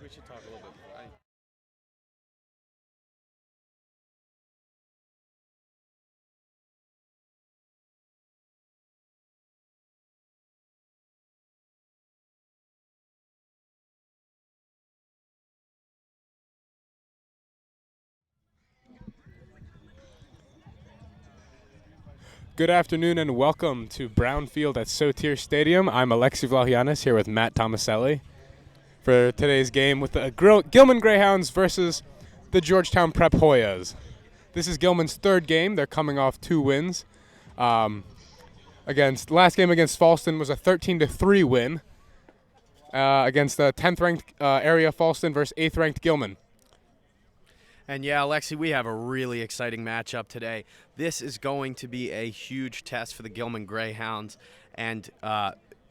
we should talk a little bit more. Good afternoon and welcome to Brown Field at Sotir Stadium. I'm Alexi Vlahianis here with Matt Tomaselli for today's game with the Gilman Greyhounds versus the Georgetown Prep Hoyas. This is Gilman's third game. They're coming off 2 wins. Last game against Falston was a 13-3 win against the 10th ranked area Falston versus 8th ranked Gilman. And yeah, Alexi, we have a really exciting matchup today. This is going to be a huge test for the Gilman Greyhounds, and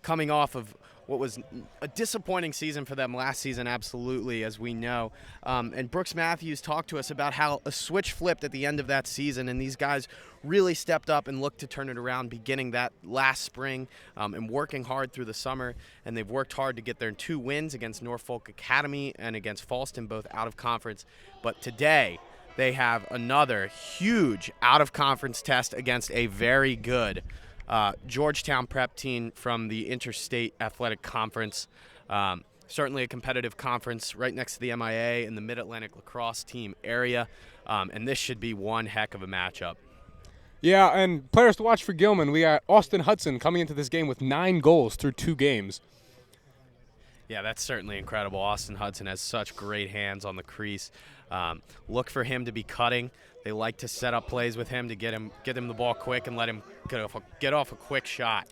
coming off of what was a disappointing season for them last season, absolutely, as we know. And Brooks Matthews talked to us about how a switch flipped at the end of that season, and these guys really stepped up and looked to turn it around beginning that last spring and working hard through the summer. And they've worked hard to get their 2 wins against Norfolk Academy and against Falston, both out of conference. But today, they have another huge out-of-conference test against a very good Georgetown prep team from the Interstate Athletic Conference. Certainly a competitive conference right next to the MIA in the Mid-Atlantic Lacrosse team area. And this should be one heck of a matchup. Yeah, and players to watch for Gilman. We got Austin Hudson coming into this game with 9 goals through 2 games. Yeah, that's certainly incredible. Austin Hudson has such great hands on the crease. Look for him to be cutting. They like to set up plays with him to get him the ball quick and let him get off a quick shot.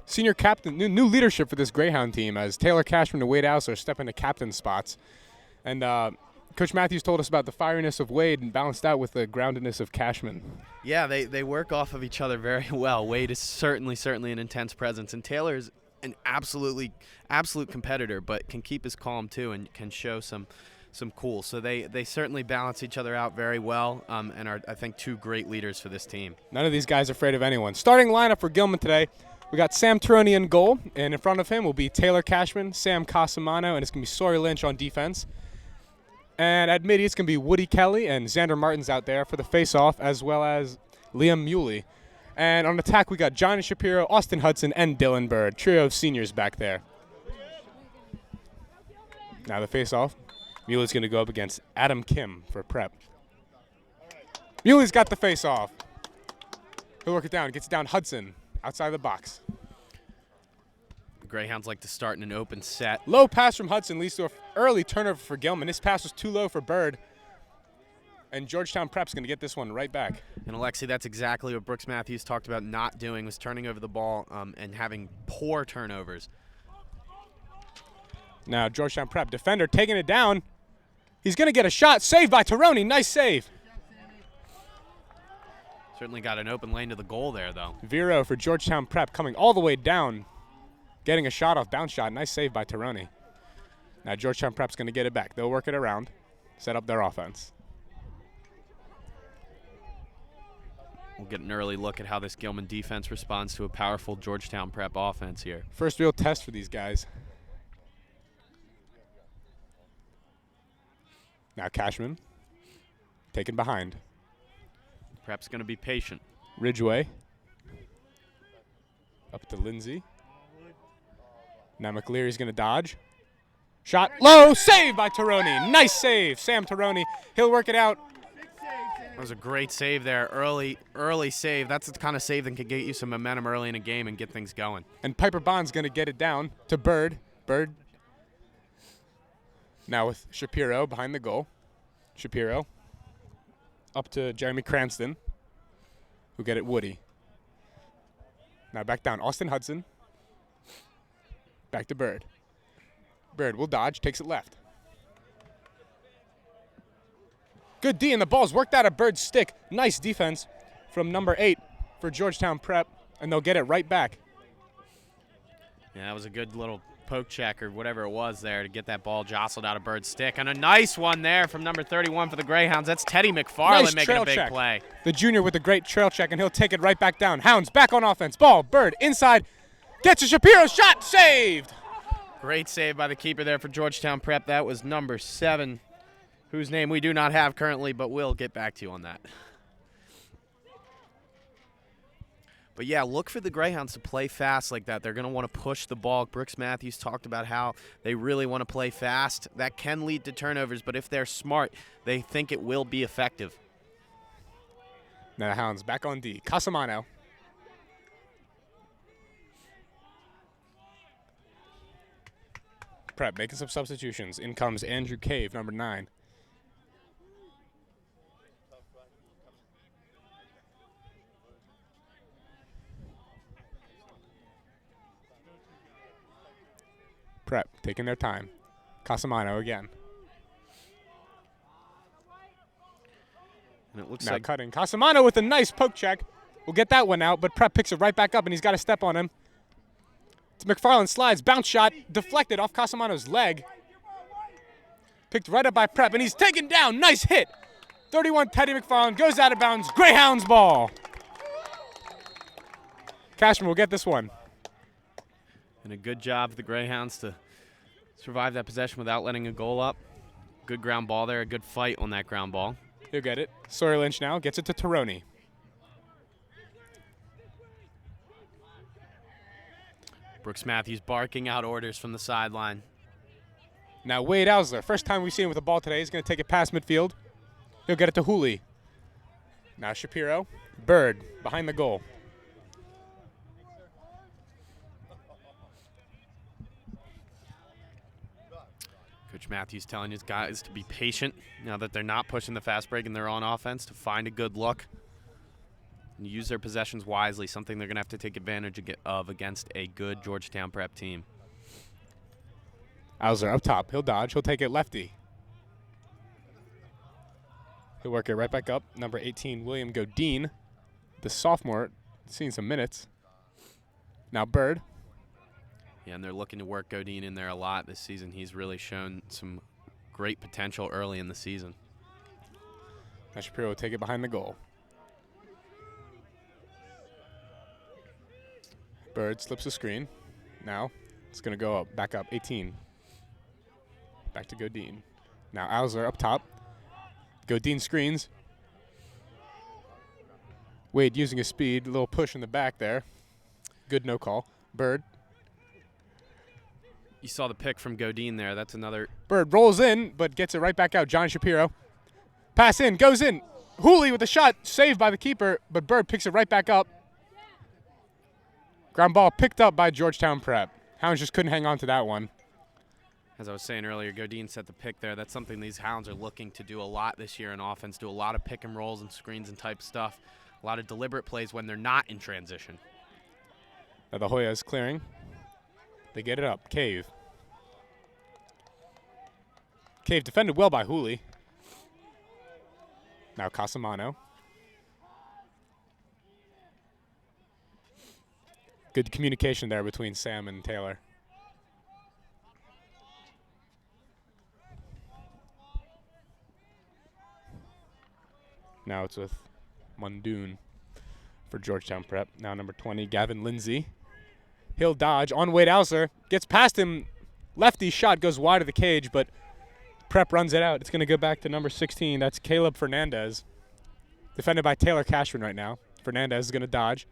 Senior captain, new leadership for this Greyhound team as Taylor Cashman and Wade Ausler step into captain spots. And Coach Matthews told us about the fieriness of Wade and balanced out with the groundedness of Cashman. Yeah, they work off of each other very well. Wade is certainly an intense presence, and Taylor is an absolute competitor, but can keep his calm too and can show some cool. So they certainly balance each other out very well and are, I think, 2 great leaders for this team. None of these guys are afraid of anyone. Starting lineup for Gilman today, we got Sam Tironi in goal, and in front of him will be Taylor Cashman, Sam Casamano, and it's going to be Sawyer Lynch on defense. And at mid, it's going to be Woody Kelly and Xander Martins out there for the face-off, as well as Liam Muley. And on attack, we got Johnny Shapiro, Austin Hudson, and Dylan Bird. Trio of seniors back there. Now the face-off. Muley's going to go up against Adam Kim for prep. Muley's got the face-off. He'll work it down. Gets it down Hudson outside the box. The Greyhounds like to start in an open set. Low pass from Hudson leads to an early turnover for Gilman. This pass was too low for Bird. And Georgetown Prep's going to get this one right back. And Alexi, that's exactly what Brooks Matthews talked about not doing, was turning over the ball and having poor turnovers. Now Georgetown Prep defender taking it down. He's going to get a shot. Saved by Tironi. Nice save. Certainly got an open lane to the goal there, though. Vero for Georgetown Prep coming all the way down. Getting a shot off, bounce shot. Nice save by Tironi. Now Georgetown Prep's going to get it back. They'll work it around, set up their offense. We'll get an early look at how this Gilman defense responds to a powerful Georgetown Prep offense here. First real test for these guys. Now Cashman, taken behind. Prep's going to be patient. Ridgeway, up to Lindsay. Now McLeary's going to dodge. Shot low, save by Tironi. Nice save, Sam Tironi. He'll work it out. That was a great save there, early save. That's the kind of save that can get you some momentum early in a game and get things going. And Piper Bond's going to get it down to Bird. Bird. Now with Shapiro behind the goal. Shapiro up to Jeremy Cranston, who get it Woody. Now back down, Austin Hudson. Back to Bird. Bird will dodge, takes it left. Good D, and the ball's worked out of Bird's stick. Nice defense from number 8 for Georgetown Prep, and they'll get it right back. Yeah, that was a good little poke check or whatever it was there to get that ball jostled out of Bird's stick. And a nice one there from number 31 for the Greyhounds. That's Teddy McFarland nice making a big check. Play. The junior with a great trail check, and he'll take it right back down. Hounds back on offense. Ball, Bird inside. Gets a Shapiro shot, saved. Great save by the keeper there for Georgetown Prep. That was number 7, whose name we do not have currently, but we'll get back to you on that. But yeah, look for the Greyhounds to play fast like that. They're going to want to push the ball. Brooks Matthews talked about how they really want to play fast. That can lead to turnovers, but if they're smart, they think it will be effective. Now the Hounds back on D. Casamano. Prep making some substitutions. In comes Andrew Cave, number 9. Prep taking their time. Casamano again. And it looks now like cutting. Casamano with a nice poke check. We'll get that one out, but Prep picks it right back up, and he's got to step on him. It's McFarland slides, bounce shot, deflected off Casamano's leg. Picked right up by Prep, and he's taken down. Nice hit. 31 Teddy McFarland goes out of bounds. Greyhounds ball. Cashman will get this one. and a good job for the Greyhounds to survive that possession without letting a goal up. Good ground ball there, a good fight on that ground ball. He'll get it. Sawyer Lynch now gets it to Taroni. Brooks Matthews barking out orders from the sideline. Now Wade Ausler, first time we've seen him with the ball today. He's going to take it past midfield. He'll get it to Hooley. Now Shapiro. Bird behind the goal. Coach Matthews telling his guys to be patient now that they're not pushing the fast break and they're on offense, to find a good look and use their possessions wisely, something they're going to have to take advantage of against a good Georgetown Prep team. Ausler up top. He'll dodge. He'll take it lefty. He'll work it right back up. Number 18, William Godine, the sophomore, seeing some minutes. Now Bird. Yeah, and they're looking to work Godine in there a lot this season. He's really shown some great potential early in the season. Now Shapiro will take it behind the goal. Bird slips the screen. Now it's going to go up, back up, 18. Back to Godine. Now Ausler up top. Godine screens. Wade using his speed, a little push in the back there. Good no call. Bird. You saw the pick from Godine there. That's another. Bird rolls in, but gets it right back out. John Shapiro. Pass in, goes in. Hooley with a shot, saved by the keeper, but Bird picks it right back up. Ground ball picked up by Georgetown Prep. Hounds just couldn't hang on to that one. As I was saying earlier, Godine set the pick there. That's something these Hounds are looking to do a lot this year in offense, do a lot of pick and rolls and screens and type stuff, a lot of deliberate plays when they're not in transition. Now the Hoyas clearing. They get it up. Cave. Cave defended well by Hooley. Now Casamano. Good communication there between Sam and Taylor. Now it's with Mundoon for Georgetown Prep. Now number 20, Gavin Lindsay. He'll dodge on Wade Ausler. Gets past him. Lefty shot goes wide of the cage, but Prep runs it out. It's going to go back to number 16. That's Caleb Fernandez. Defended by Taylor Cashman right now. Fernandez is going to dodge.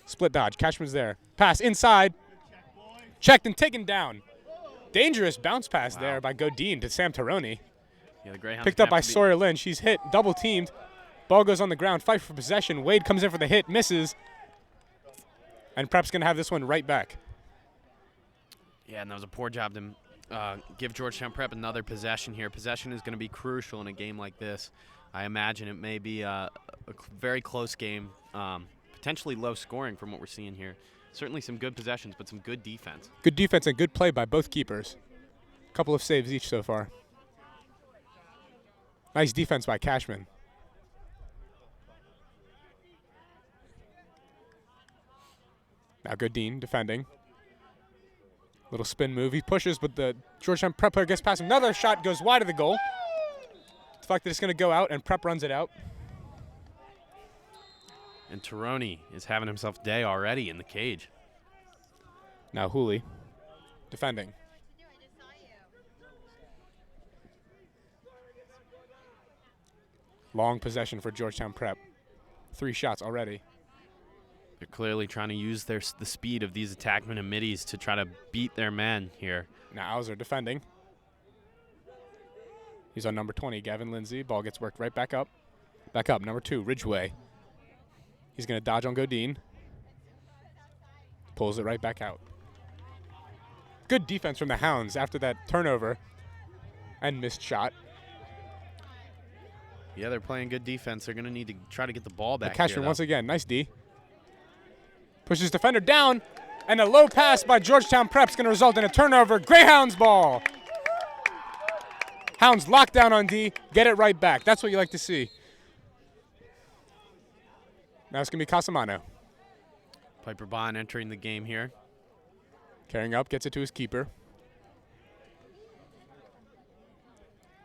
Split dodge. Cashman's there. Pass inside. Checked and taken down. Dangerous bounce pass there by Godine to Sam Taroni. Yeah, the Greyhounds Picked up by Sawyer Lynch. He's hit. Double teamed. Ball goes on the ground. Fight for possession. Wade comes in for the hit. Misses. And Prep's going to have this one right back. Yeah, and that was a poor job to give Georgetown Prep another possession here. Possession is going to be crucial in a game like this. I imagine it may be a very close game, potentially low scoring from what we're seeing here. Certainly some good possessions, but some good defense. Good defense and good play by both keepers. A couple of saves each so far. Nice defense by Cashman. Now Godine defending. Little spin move. He pushes, but the Georgetown Prep player gets past him. Another shot goes wide of the goal. The fact that it's going to go out, and Prep runs it out. And Taroni is having himself a day already in the cage. Now Hooley defending. Long possession for Georgetown Prep. 3 shots already. They're clearly trying to use the speed of these attackmen and middies to try to beat their men here. Now Hauser defending. He's on number 20, Gavin Lindsay. Ball gets worked right back up. Back up, number 2, Ridgway. He's going to dodge on Godin. Pulls it right back out. Good defense from the Hounds after that turnover and missed shot. Yeah, they're playing good defense. They're going to need to try to get the ball back. The catcher here, once again, nice D. Pushes defender down, and a low pass by Georgetown Prep's going to result in a turnover. Greyhounds ball. Hounds lock down on D, get it right back. That's what you like to see. Now it's going to be Casamano. Piper Bond entering the game here. Carrying up, gets it to his keeper.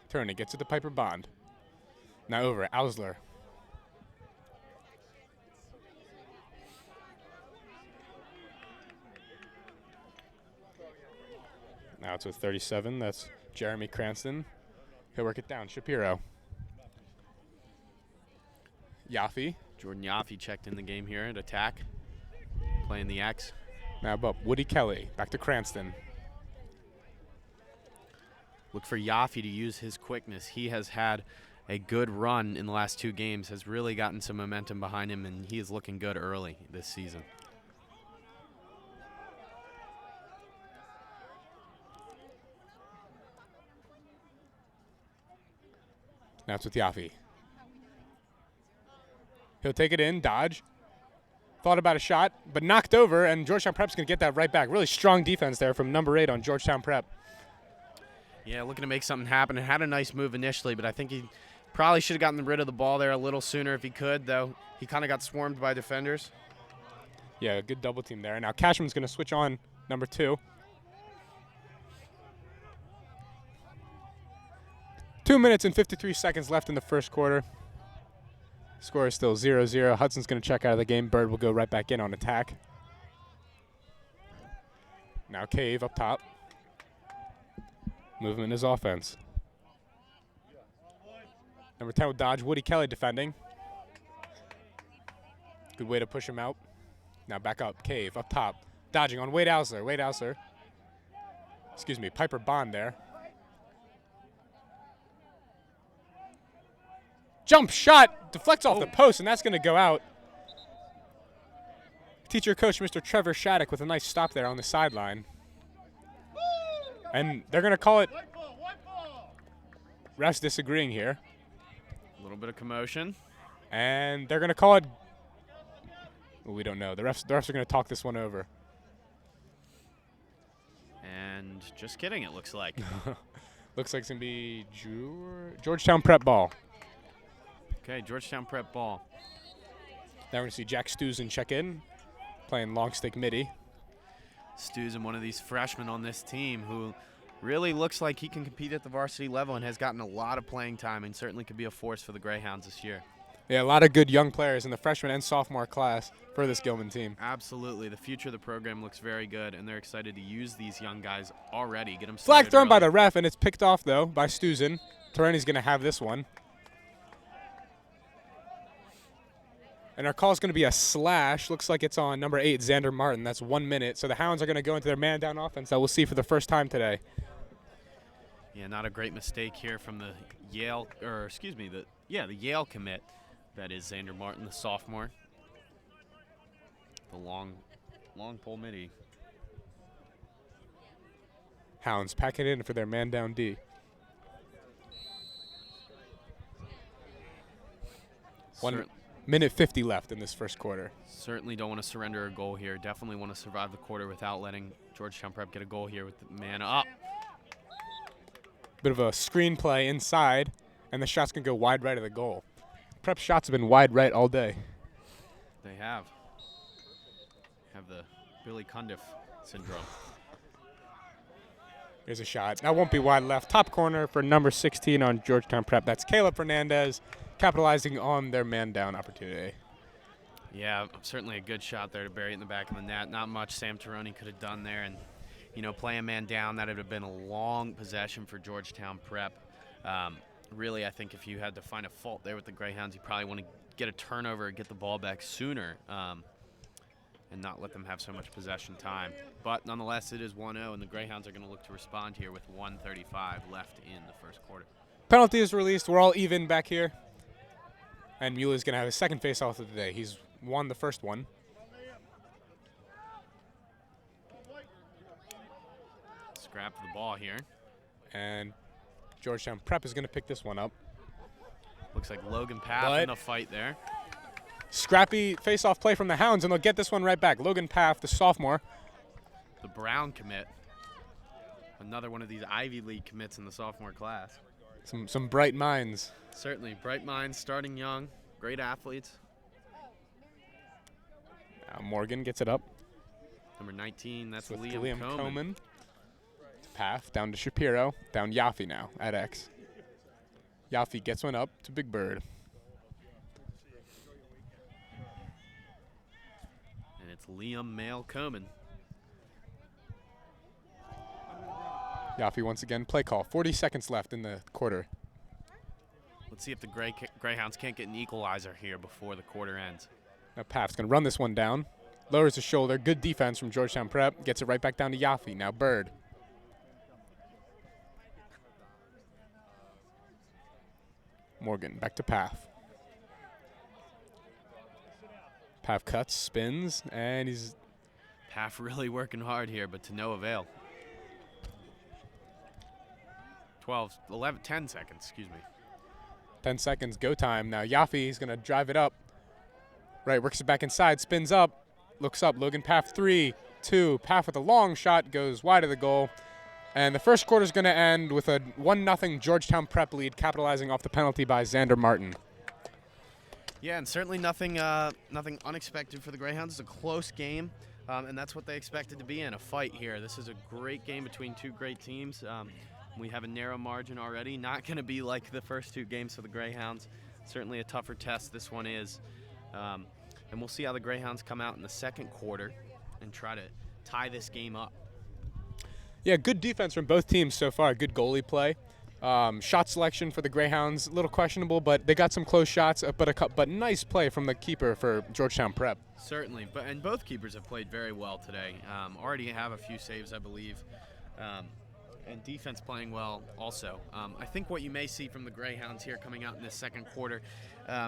Turning, gets it to Piper Bond. Now over, Ausler. Now it's with 37. That's Jeremy Cranston. He'll work it down. Shapiro. Yaffe. Jordan Yaffe checked in the game here at attack. Playing the X. Now up, Woody Kelly. Back to Cranston. Look for Yaffe to use his quickness. He has had a good run in the last 2 games, has really gotten some momentum behind him, and he is looking good early this season. Now it's with Yaffe. He'll take it in, dodge. Thought about a shot, but knocked over, and Georgetown Prep's going to get that right back. Really strong defense there from number 8 on Georgetown Prep. Yeah, looking to make something happen. It had a nice move initially, but I think he probably should have gotten rid of the ball there a little sooner if he could, though. He kind of got swarmed by defenders. Yeah, a good double team there. Now Cashman's going to switch on number 2. 2 minutes and 53 seconds left in the first quarter. Score is still 0-0. Hudson's going to check out of the game. Bird will go right back in on attack. Now Cave up top. Movement is offense. Number 10 with dodge. Woody Kelly defending. Good way to push him out. Now back up. Cave up top. Dodging on Wade Ausler. Wade Ausler. Excuse me. Piper Bond there. Jump shot. Deflects off the post, and that's going to go out. Teacher coach Mr. Trevor Shattuck with a nice stop there on the sideline. And they're going to call it. Refs disagreeing here. A little bit of commotion. And they're going to call it. Well, we don't know. The refs are going to talk this one over. And just kidding, it looks like. Looks like it's going to be Georgetown Prep ball. Okay, Georgetown Prep ball. Now we're going to see Jack Stuzen check in, playing long stick midi. Stu's one of these freshmen on this team who really looks like he can compete at the varsity level and has gotten a lot of playing time and certainly could be a force for the Greyhounds this year. Yeah, a lot of good young players in the freshman and sophomore class for this Gilman team. Absolutely. The future of the program looks very good, and they're excited to use these young guys already. Get them started Flag thrown early. by the ref, and it's picked off, though, by Stuzen. Terreni's going to have this one. And our call is going to be a slash. Looks like it's on number 8, Xander Martin. That's 1 minute. So the Hounds are going to go into their man-down offense that we'll see for the first time today. Yeah, not a great mistake here from the Yale, or excuse me, the Yale commit. That is Xander Martin, the sophomore. The long pole midi. Hounds pack it in for their man-down D. Minute 50 left in this first quarter. Certainly don't want to surrender a goal here. Definitely want to survive the quarter without letting Georgetown Prep get a goal here with the man up. Bit of a screen play inside, and the shot's going to go wide right of the goal. Prep shots have been wide right all day. They have the Billy Cundiff syndrome. Here's a shot. That won't be wide left. Top corner for number 16 on Georgetown Prep. That's Caleb Fernandez, capitalizing on their man-down opportunity. Yeah, certainly a good shot there to bury it in the back of the net. Not much Sam Tironi could have done there. And, play a man down, that would have been a long possession for Georgetown Prep. Really, I think if you had to find a fault there with the Greyhounds, you probably want to get a turnover, get the ball back sooner, and not let them have so much possession time. But nonetheless, it is 1-0, and the Greyhounds are going to look to respond here with 1:35 left in the first quarter. Penalty is released. We're all even back here. And Muley's going to have his second face-off of the day. He's won the first one. Scrap the ball here. And Georgetown Prep is going to pick this one up. Looks like Logan Paff in a fight there. Scrappy face-off play from the Hounds, and they'll get this one right back. Logan Paff, the sophomore. The Brown commit. Another one of these Ivy League commits in the sophomore class. Some bright minds. Certainly, bright minds, starting young, great athletes. Now Morgan gets it up. Number 19, that's With Liam Coman. Path down to Shapiro, down Yaffe now at X. Yaffe gets one up to Big Bird. And it's Liam Male Coman. Yaffe once again, play call. 40 seconds left in the quarter. Let's see if the Greyhounds can't get an equalizer here before the quarter ends. Now Paff's going to run this one down. Lowers his shoulder. Good defense from Georgetown Prep. Gets it right back down to Yaffe. Now Bird. Morgan back to Paff. Paff cuts, spins, and he's... Paff really working hard here, but to no avail. 10 seconds, excuse me. 10 seconds, go time. Now Yaffe is going to drive it up. Right, works it back inside, spins up, looks up. Logan Paff 3, 2. Paff with a long shot, goes wide of the goal. And the first quarter is going to end with a 1-0 Georgetown Prep lead, capitalizing off the penalty by Xander Martin. Yeah, and certainly nothing unexpected for the Greyhounds. It's a close game, and that's what they expected to be in, a fight here. This is a great game between two great teams. We have a narrow margin already. Not going to be like the first two games for the Greyhounds. Certainly a tougher test this one is. And we'll see how the Greyhounds come out in the second quarter and try to tie this game up. Yeah, good defense from both teams so far. Good goalie play. Shot selection for the Greyhounds, a little questionable, but they got some close shots. But nice play from the keeper for Georgetown Prep. Certainly, and both keepers have played very well today. Already have a few saves, I believe, and defense playing well also. I think what you may see from the Greyhounds here coming out in this second quarter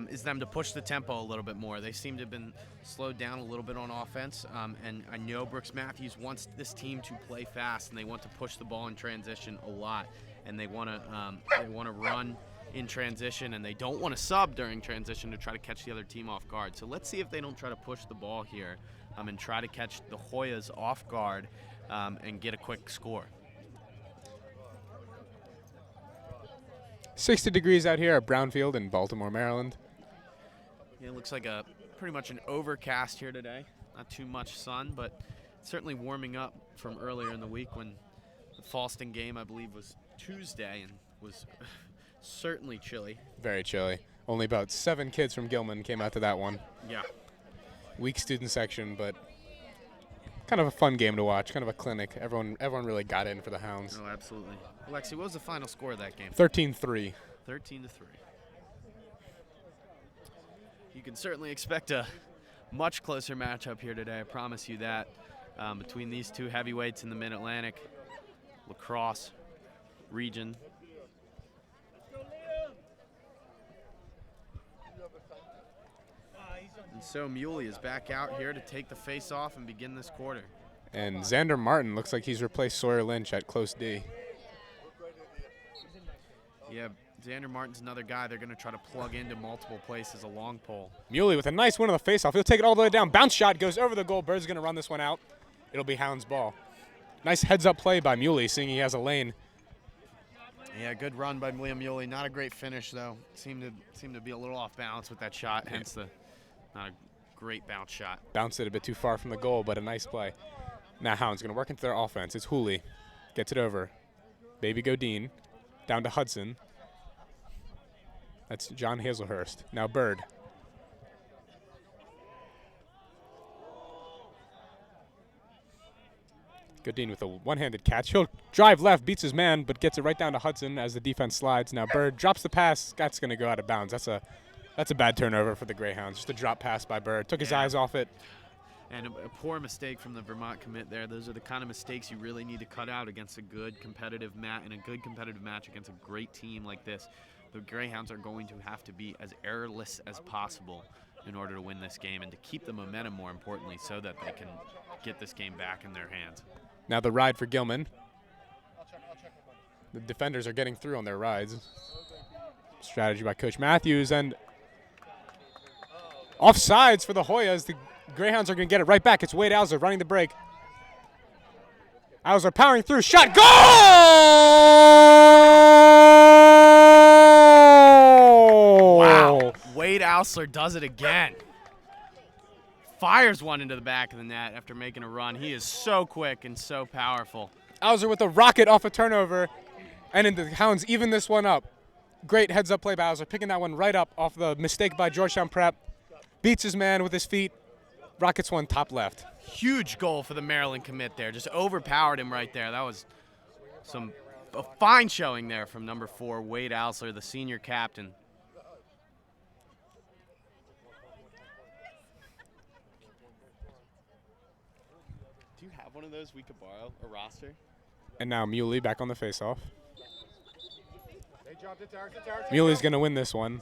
is them to push the tempo a little bit more. They seem to have been slowed down a little bit on offense, and I know Brooks Matthews wants this team to play fast, and they want to push the ball in transition a lot, and they want to run in transition, and they don't want to sub during transition to try to catch the other team off guard. So let's see if they don't try to push the ball here and try to catch the Hoyas off guard and get a quick score. 60 degrees out here at Brownfield in Baltimore, Maryland. Yeah, it looks like pretty much an overcast here today. Not too much sun, but certainly warming up from earlier in the week when the Falston game, I believe, was Tuesday and was certainly chilly. Very chilly. Only about 7 kids from Gilman came out to that one. Yeah. Weak student section, but kind of a fun game to watch, kind of a clinic. Everyone really got in for the Hounds. Oh, absolutely. Alexi, what was the final score of that game? 13-3. 13-3. You can certainly expect a much closer matchup here today, I promise you that, between these two heavyweights in the Mid-Atlantic, Lacrosse region. And so Muley is back out here to take the face off and begin this quarter. And Xander Martin looks like he's replaced Sawyer Lynch at close D. Yeah, Xander Martin's another guy they're going to try to plug into multiple places, a long pole. Muley with a nice win on the face-off. He'll take it all the way down. Bounce shot goes over the goal. Bird's going to run this one out. It'll be Hounds ball. Nice heads-up play by Muley, seeing he has a lane. Yeah, good run by Liam Muley. Not a great finish, though. Seemed to be a little off balance with that shot, hence the not a great bounce shot. Bounced it a bit too far from the goal, but a nice play. Now Hounds going to work into their offense. It's Hooley. Gets it over. Baby Godine. Down to Hudson. That's John Hazelhurst. Now Bird. Godin with a one-handed catch. He'll drive left, beats his man, but gets it right down to Hudson as the defense slides. Now Bird drops the pass. That's going to go out of bounds. That's a bad turnover for the Greyhounds. Just a drop pass by Bird. Took his eyes off it. And a poor mistake from the Vermont commit there. Those are the kind of mistakes you really need to cut out against a good competitive match against a great team like this. The Greyhounds are going to have to be as errorless as possible in order to win this game and to keep the momentum, more importantly, so that they can get this game back in their hands. Now the ride for Gilman. The defenders are getting through on their rides. Strategy by Coach Matthews, and offsides for the Hoyas. The Greyhounds are going to get it right back. It's Wade Alzer running the break. Alzer powering through. Shot. Goal! Wow. Wade Alzer does it again. Fires one into the back of the net after making a run. He is so quick and so powerful. Alzer with a rocket off a turnover. And then the Hounds even this one up. Great heads-up play by Alzer, picking that one right up off the mistake by Georgetown Prep. Beats his man with his feet. Rockets one top left. Huge goal for the Maryland commit there. Just overpowered him right there. That was a fine showing there from number 4, Wade Alzer, the senior captain. Do you have one of those we could borrow, a roster? And now Muley back on the faceoff. Muley's going to win this one.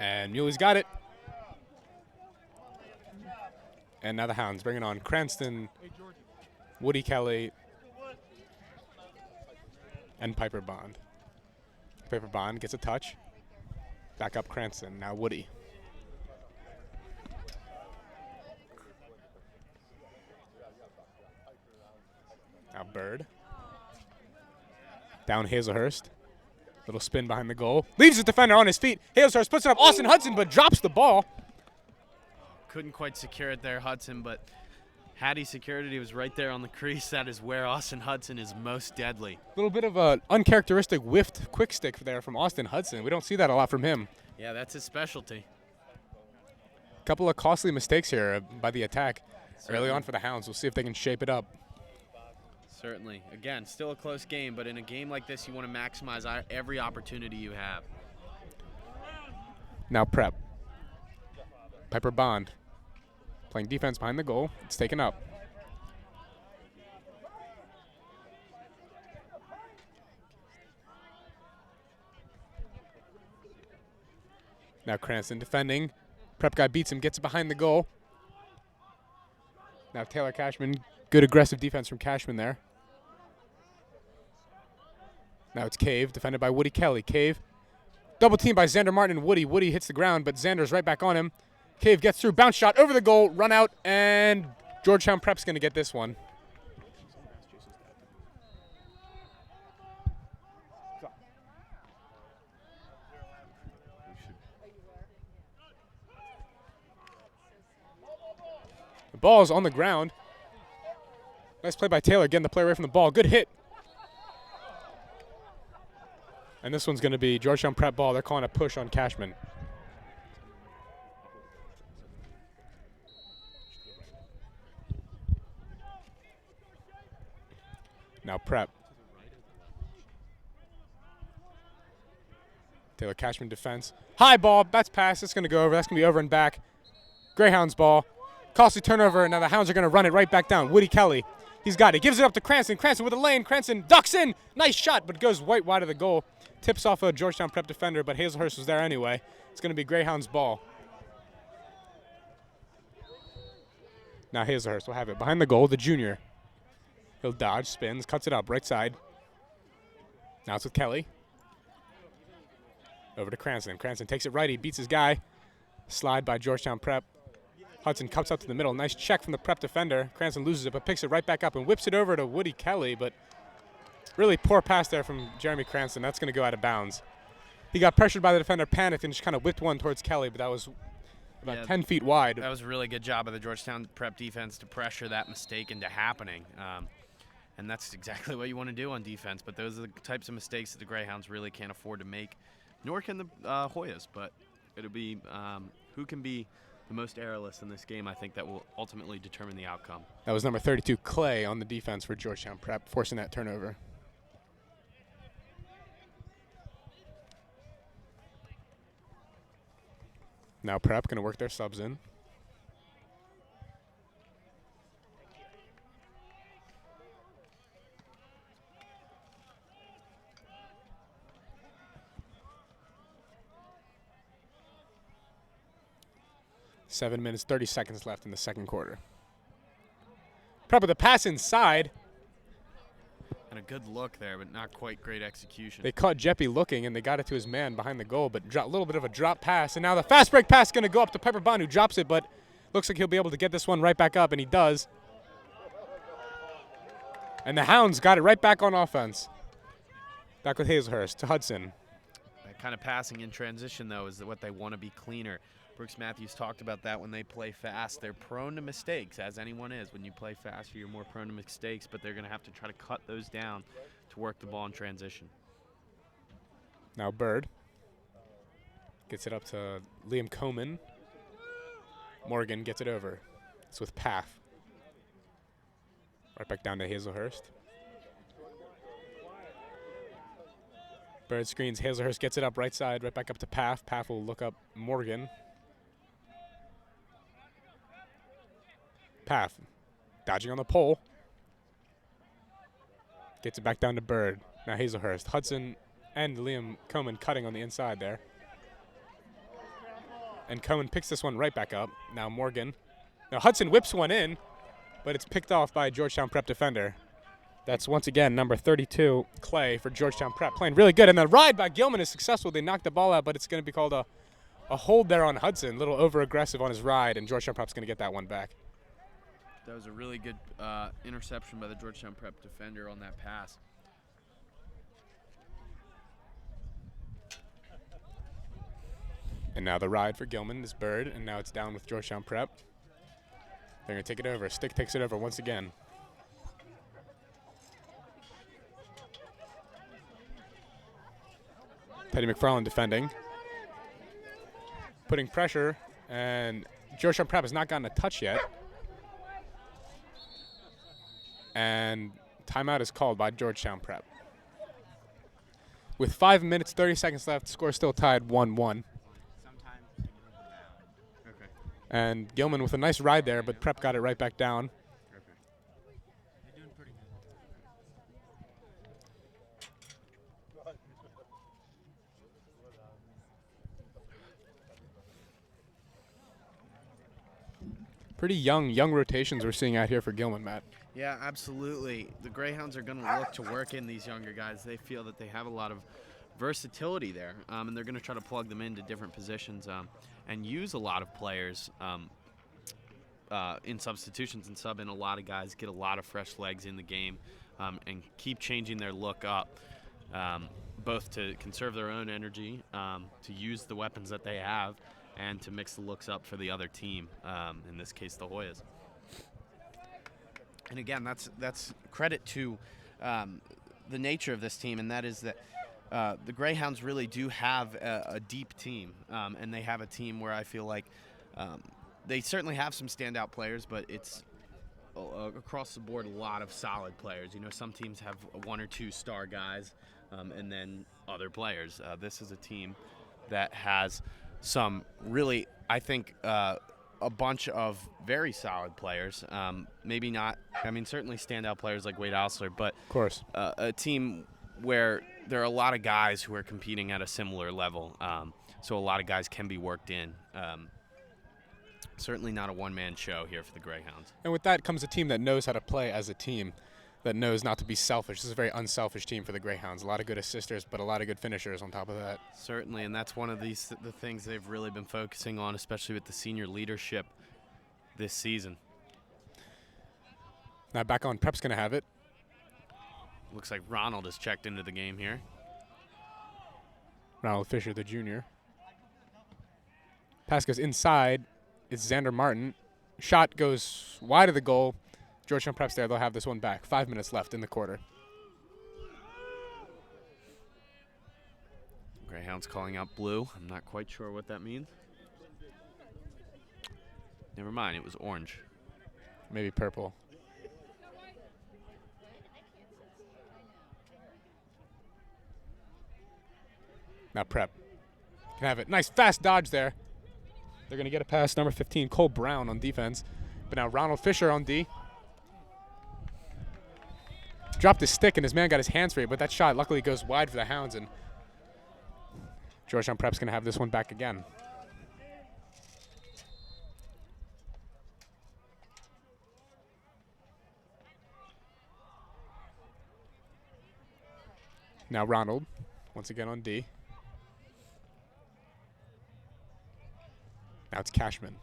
And Muley's got it. And now the Hounds bring it on Cranston, Woody Kelly, and Piper Bond. Piper Bond gets a touch. Back up Cranston. Now Woody. Now Bird. Down Hazelhurst. Little spin behind the goal. Leaves his defender on his feet. Hazelhurst puts it up. Austin Hudson, but drops the ball. Couldn't quite secure it there, Hudson, but had he secured it, he was right there on the crease. That is where Austin Hudson is most deadly. A little bit of an uncharacteristic whiffed quick stick there from Austin Hudson. We don't see that a lot from him. Yeah, that's his specialty. A couple of costly mistakes here by the attack Certainly. early on for the Hounds. We'll see if they can shape it up. Certainly. Again, still a close game, but in a game like this, you want to maximize every opportunity you have. Now Prep. Piper Bond playing defense behind the goal. It's taken up. Now Cranston defending. Prep guy beats him, gets it behind the goal. Now Taylor Cashman. Good aggressive defense from Cashman there. Now it's Cave, defended by Woody Kelly. Cave, double team by Xander Martin and Woody. Woody hits the ground, but Xander's right back on him. Cave gets through, bounce shot over the goal, run out, and Georgetown Prep's going to get this one. The ball's on the ground. Nice play by Taylor, getting the play away from the ball. Good hit. And this one's going to be Georgetown Prep ball. They're calling a push on Cashman. Now Prep. Taylor Cashman defense. High ball, that's pass. It's going to go over. That's going to be over and back. Greyhounds ball. Costly turnover, and now the Hounds are going to run it right back down. Woody Kelly. He's got it. Gives it up to Cranston. Cranston with a lane. Cranston ducks in. Nice shot, but goes right wide of the goal. Tips off a Georgetown Prep defender, but Hazelhurst was there anyway. It's going to be Greyhounds ball. Now Hazelhurst will have it behind the goal, the junior. He'll dodge, spins, cuts it up, right side. Now it's with Kelly. Over to Cranston. Cranston takes it right. He beats his guy. Slide by Georgetown Prep. Hudson cuts up to the middle. Nice check from the Prep defender. Cranston loses it, but picks it right back up and whips it over to Woody Kelly, but really poor pass there from Jeremy Cranston. That's going to go out of bounds. He got pressured by the defender, panicked, and just kind of whipped one towards Kelly, but that was about 10 feet wide. That was a really good job of the Georgetown Prep defense to pressure that mistake into happening. And that's exactly what you want to do on defense, but those are the types of mistakes that the Greyhounds really can't afford to make, nor can the Hoyas, but it'll be who can be the most errorless in this game, I think that will ultimately determine the outcome. That was number 32, Clay, on the defense for Georgetown Prep, forcing that turnover. Now Prep going to work their subs in. Seven minutes, 30 seconds left in the second quarter. Prep with a pass inside. And a good look there, but not quite great execution. They caught Jeppy looking, and they got it to his man behind the goal, but a little bit of a drop pass. And now the fast break pass is going to go up to Piper Bond, who drops it, but looks like he'll be able to get this one right back up, and he does. And the Hounds got it right back on offense. Back with Hazelhurst to Hudson. That kind of passing in transition, though, is what they want to be cleaner. Brooks Matthews talked about that when they play fast. They're prone to mistakes, as anyone is. When you play faster, you're more prone to mistakes, but they're going to have to try to cut those down to work the ball in transition. Now Bird gets it up to Liam Coman. Morgan gets it over. It's with Paff. Right back down to Hazelhurst. Bird screens. Hazelhurst gets it up right side, right back up to Paff. Paff will look up Morgan. Paff dodging on the pole. Gets it back down to Bird. Now Hazelhurst. Hudson and Liam Coman cutting on the inside there. And Coman picks this one right back up. Now Morgan. Now Hudson whips one in, but it's picked off by a Georgetown Prep defender. That's once again number 32, Clay, for Georgetown Prep. Playing really good. And the ride by Gilman is successful. They knocked the ball out, but it's going to be called a hold there on Hudson. A little over-aggressive on his ride, and Georgetown Prep's going to get that one back. That was a really good interception by the Georgetown Prep defender on that pass. And now the ride for Gilman is Bird, and now it's down with Georgetown Prep. They're going to take it over. Stick takes it over once again. Petty McFarland defending. Putting pressure, and Georgetown Prep has not gotten a touch yet. And timeout is called by Georgetown Prep. With 5 minutes, 30 seconds left, the score still tied 1-1. Okay. And Gilman with a nice ride there, but Prep got it right back down. They're doing pretty good. Pretty young rotations we're seeing out here for Gilman, Matt. Yeah, absolutely. The Greyhounds are going to look to work in these younger guys. They feel that they have a lot of versatility there, and they're going to try to plug them into different positions and use a lot of players in substitutions and sub in a lot of guys, get a lot of fresh legs in the game, and keep changing their look up, both to conserve their own energy, to use the weapons that they have, and to mix the looks up for the other team, in this case the Hoyas. And again, that's credit to the nature of this team, and that is that the Greyhounds really do have a deep team, and they have a team where I feel like they certainly have some standout players, but it's across the board a lot of solid players. You know, some teams have one or two star guys, and then other players. This is a team that has some really, I think, a bunch of very solid players. Maybe not, I mean, certainly standout players like Wade Osler, but Of course. A team where there are a lot of guys who are competing at a similar level. So a lot of guys can be worked in. Certainly not a one-man show here for the Greyhounds. And with that comes a team that knows how to play as a team, that knows not to be selfish. This is a very unselfish team for the Greyhounds. A lot of good assisters, but a lot of good finishers on top of that. Certainly, and that's one of the things they've really been focusing on, especially with the senior leadership this season. Now back on, Prep's going to have it. Looks like Ronald has checked into the game here. Ronald Fisher, the junior. Pass goes inside. It's Xander Martin. Shot goes wide of the goal. Georgetown Prep's there. They'll have this one back. 5 minutes left in the quarter. Greyhounds calling out blue. I'm not quite sure what that means. Never mind, it was orange. Maybe purple. Now Prep can have it. Nice fast dodge there. They're going to get it past number 15, Cole Brown on defense. But now Ronald Fisher on D. Dropped his stick and his man got his hands free, but that shot luckily goes wide for the Hounds, and Georgetown Prep's going to have this one back again. Now Ronald, once again on D. Now it's Cashman.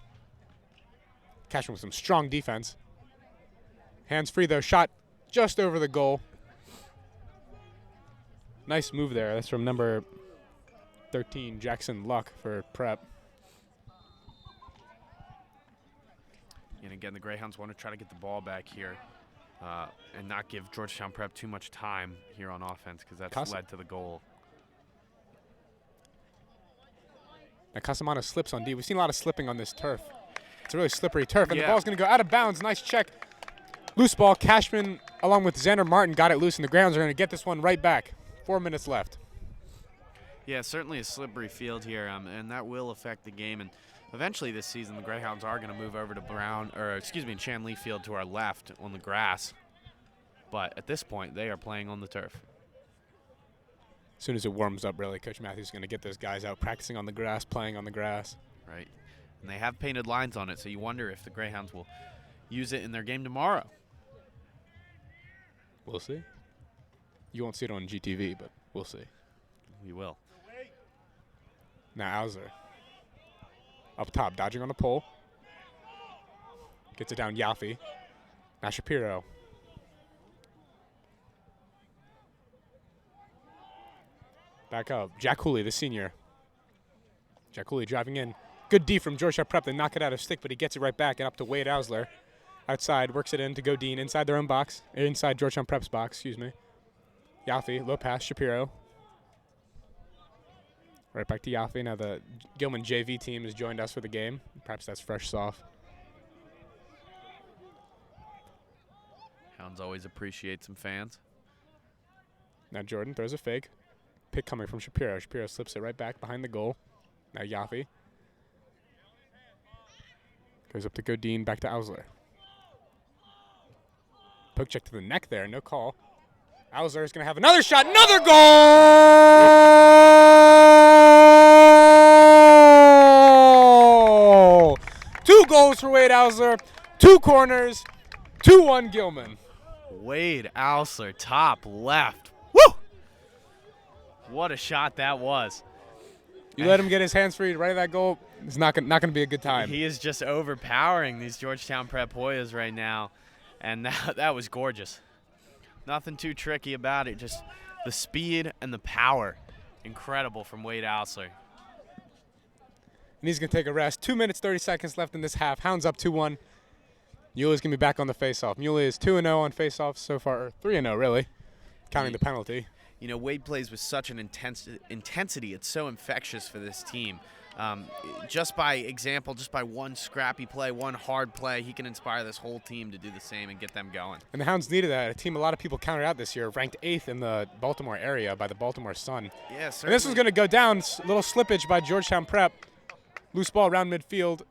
Cashman with some strong defense. Hands free though, shot just over the goal. Nice move there. That's from number 13, Jackson Luck for Prep. And again, the Greyhounds want to try to get the ball back here and not give Georgetown Prep too much time here on offense, because that's led to the goal. Now Casamano slips on D. We've seen a lot of slipping on this turf. It's a really slippery turf, and the ball's going to go out of bounds. Nice check. Loose ball. Cashman, along with Xander Martin, got it loose, and the Greyhounds are going to get this one right back. 4 minutes left. Yeah, certainly a slippery field here, and that will affect the game. And eventually this season, the Greyhounds are going to move over to Chanley Field to our left on the grass. But at this point, they are playing on the turf. As soon as it warms up, really, Coach Matthews is going to get those guys out practicing on the grass, playing on the grass. Right. And they have painted lines on it, so you wonder if the Greyhounds will use it in their game tomorrow. We'll see. You won't see it on GTV, but we'll see. We will. Now Auser. Up top, dodging on the pole. Gets it down, Yaffe. Now Shapiro. Back up. Jack Hooley, the senior. Jack Hooley driving in. Good D from Georgetown Prep. They knock it out of stick, but he gets it right back and up to Wade Ausler. Outside, works it in to Godin inside their own box. Inside Georgetown Prep's box, excuse me. Yaffe, low pass, Shapiro. Right back to Yaffe. Now the Gilman JV team has joined us for the game. Perhaps that's fresh soft. Hounds always appreciate some fans. Now Jordan throws a fake. Pick coming from Shapiro. Shapiro slips it right back behind the goal. Now Yaffe. Goes up to Godin, back to Ausler. Poke check to the neck there, no call. Ausler is going to have another shot, another goal! 2 goals for Wade Ausler, 2 corners, 2-1 Gilman. Wade Ausler, top left. Woo! What a shot that was. You let him get his hands free right at that goal, it's not going to be a good time. He is just overpowering these Georgetown Prep Hoyas right now, and that was gorgeous. Nothing too tricky about it, just the speed and the power. Incredible from Wade Ausler. And he's going to take a rest. 2 minutes, 30 seconds left in this half. Hounds up 2-1. Muley's going to be back on the faceoff. Muley is 2-0 on faceoffs so far, or 3-0 really, counting the penalty. You know, Wade plays with such an intensity. It's so infectious for this team. Just by example, just by one scrappy play, one hard play, he can inspire this whole team to do the same and get them going. And the Hounds needed that. A team a lot of people counted out this year, ranked 8th in the Baltimore area by the Baltimore Sun. Yeah, certainly. And this was going to go down. A little slippage by Georgetown Prep. Loose ball around midfield,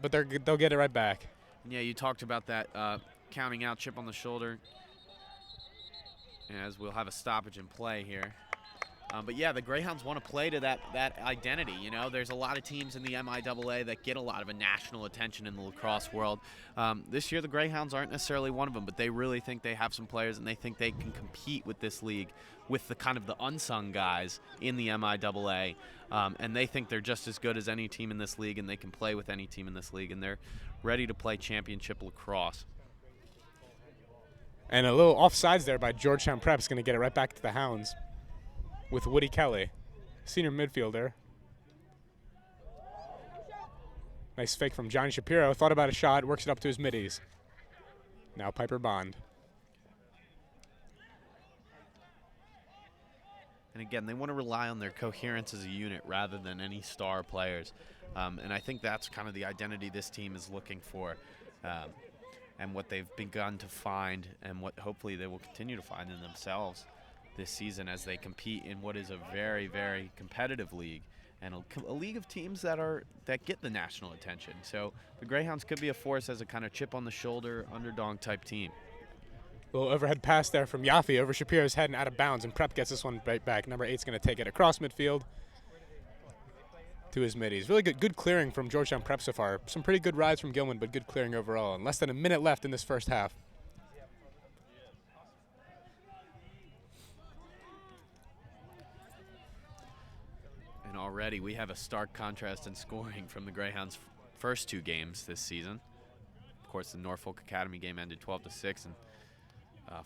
but they'll get it right back. Yeah, you talked about that counting out, chip on the shoulder, as we'll have a stoppage in play here. But yeah, the Greyhounds want to play to that identity. You know, there's a lot of teams in the MIAA that get a lot of national attention in the lacrosse world. This year, the Greyhounds aren't necessarily one of them, but they really think they have some players and they think they can compete with this league, with the kind of the unsung guys in the MIAA. And they think they're just as good as any team in this league, and they can play with any team in this league, and they're ready to play championship lacrosse. And a little offsides there by Georgetown Prep is going to get it right back to the Hounds with Woody Kelly, senior midfielder. Nice fake from Johnny Shapiro. Thought about a shot, works it up to his middies. Now Piper Bond. And again, they want to rely on their coherence as a unit rather than any star players. And I think that's kind of the identity this team is looking for, and what they've begun to find, and what hopefully they will continue to find in themselves this season as they compete in what is a very, very competitive league, and a league of teams that get the national attention. So the Greyhounds could be a force as a kind of chip on the shoulder, underdog type team. Little overhead pass there from Yaffe over Shapiro's head and out of bounds, and Prep gets this one right back. Number 8's going to take it across midfield to his middies. Really good clearing from Georgetown Prep so far. Some pretty good rides from Gilman, but good clearing overall. And less than a minute left in this first half. And already we have a stark contrast in scoring from the Greyhounds' first 2 games this season. Of course, the Norfolk Academy game ended 12-6, and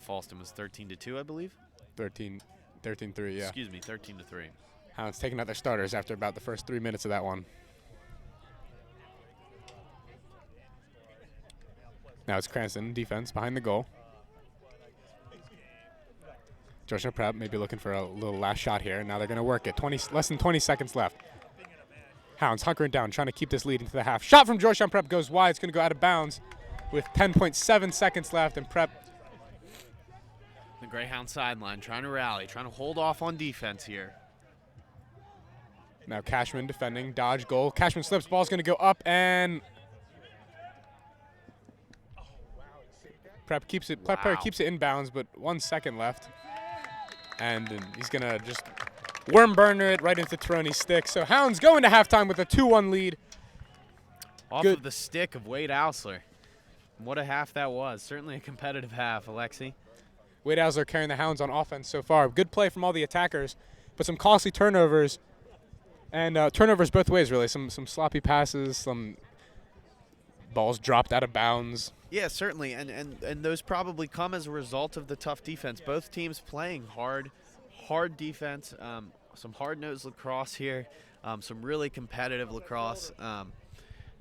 Falston was 13-2, I believe. 13-3, yeah. Excuse me, 13-3. Hounds taking out their starters after about the first 3 minutes of that one. Now it's Cranston, defense, behind the goal. Georgetown Prep maybe looking for a little last shot here. Now they're going to work it. Less than 20 seconds left. Hounds hunkering down, trying to keep this lead into the half. Shot from Georgetown Prep goes wide. It's going to go out of bounds with 10.7 seconds left, and Prep. The Greyhound sideline trying to rally, trying to hold off on defense here. Now Cashman defending, dodge, goal. Cashman slips, ball's going to go up, and Prep keeps it. Prep player keeps it inbounds, but 1 second left, and he's going to just worm burner it right into Tironi's stick. So Hounds going to halftime with a 2-1 lead. Off of the stick of Wade Ausler. What a half that was. Certainly a competitive half, Alexi. Wade Ausler carrying the Hounds on offense so far. Good play from all the attackers, but some costly turnovers. And turnovers both ways, really. Some sloppy passes, some balls dropped out of bounds. Yeah, certainly. And those probably come as a result of the tough defense. Both teams playing hard defense, some hard-nosed lacrosse here, some really competitive lacrosse.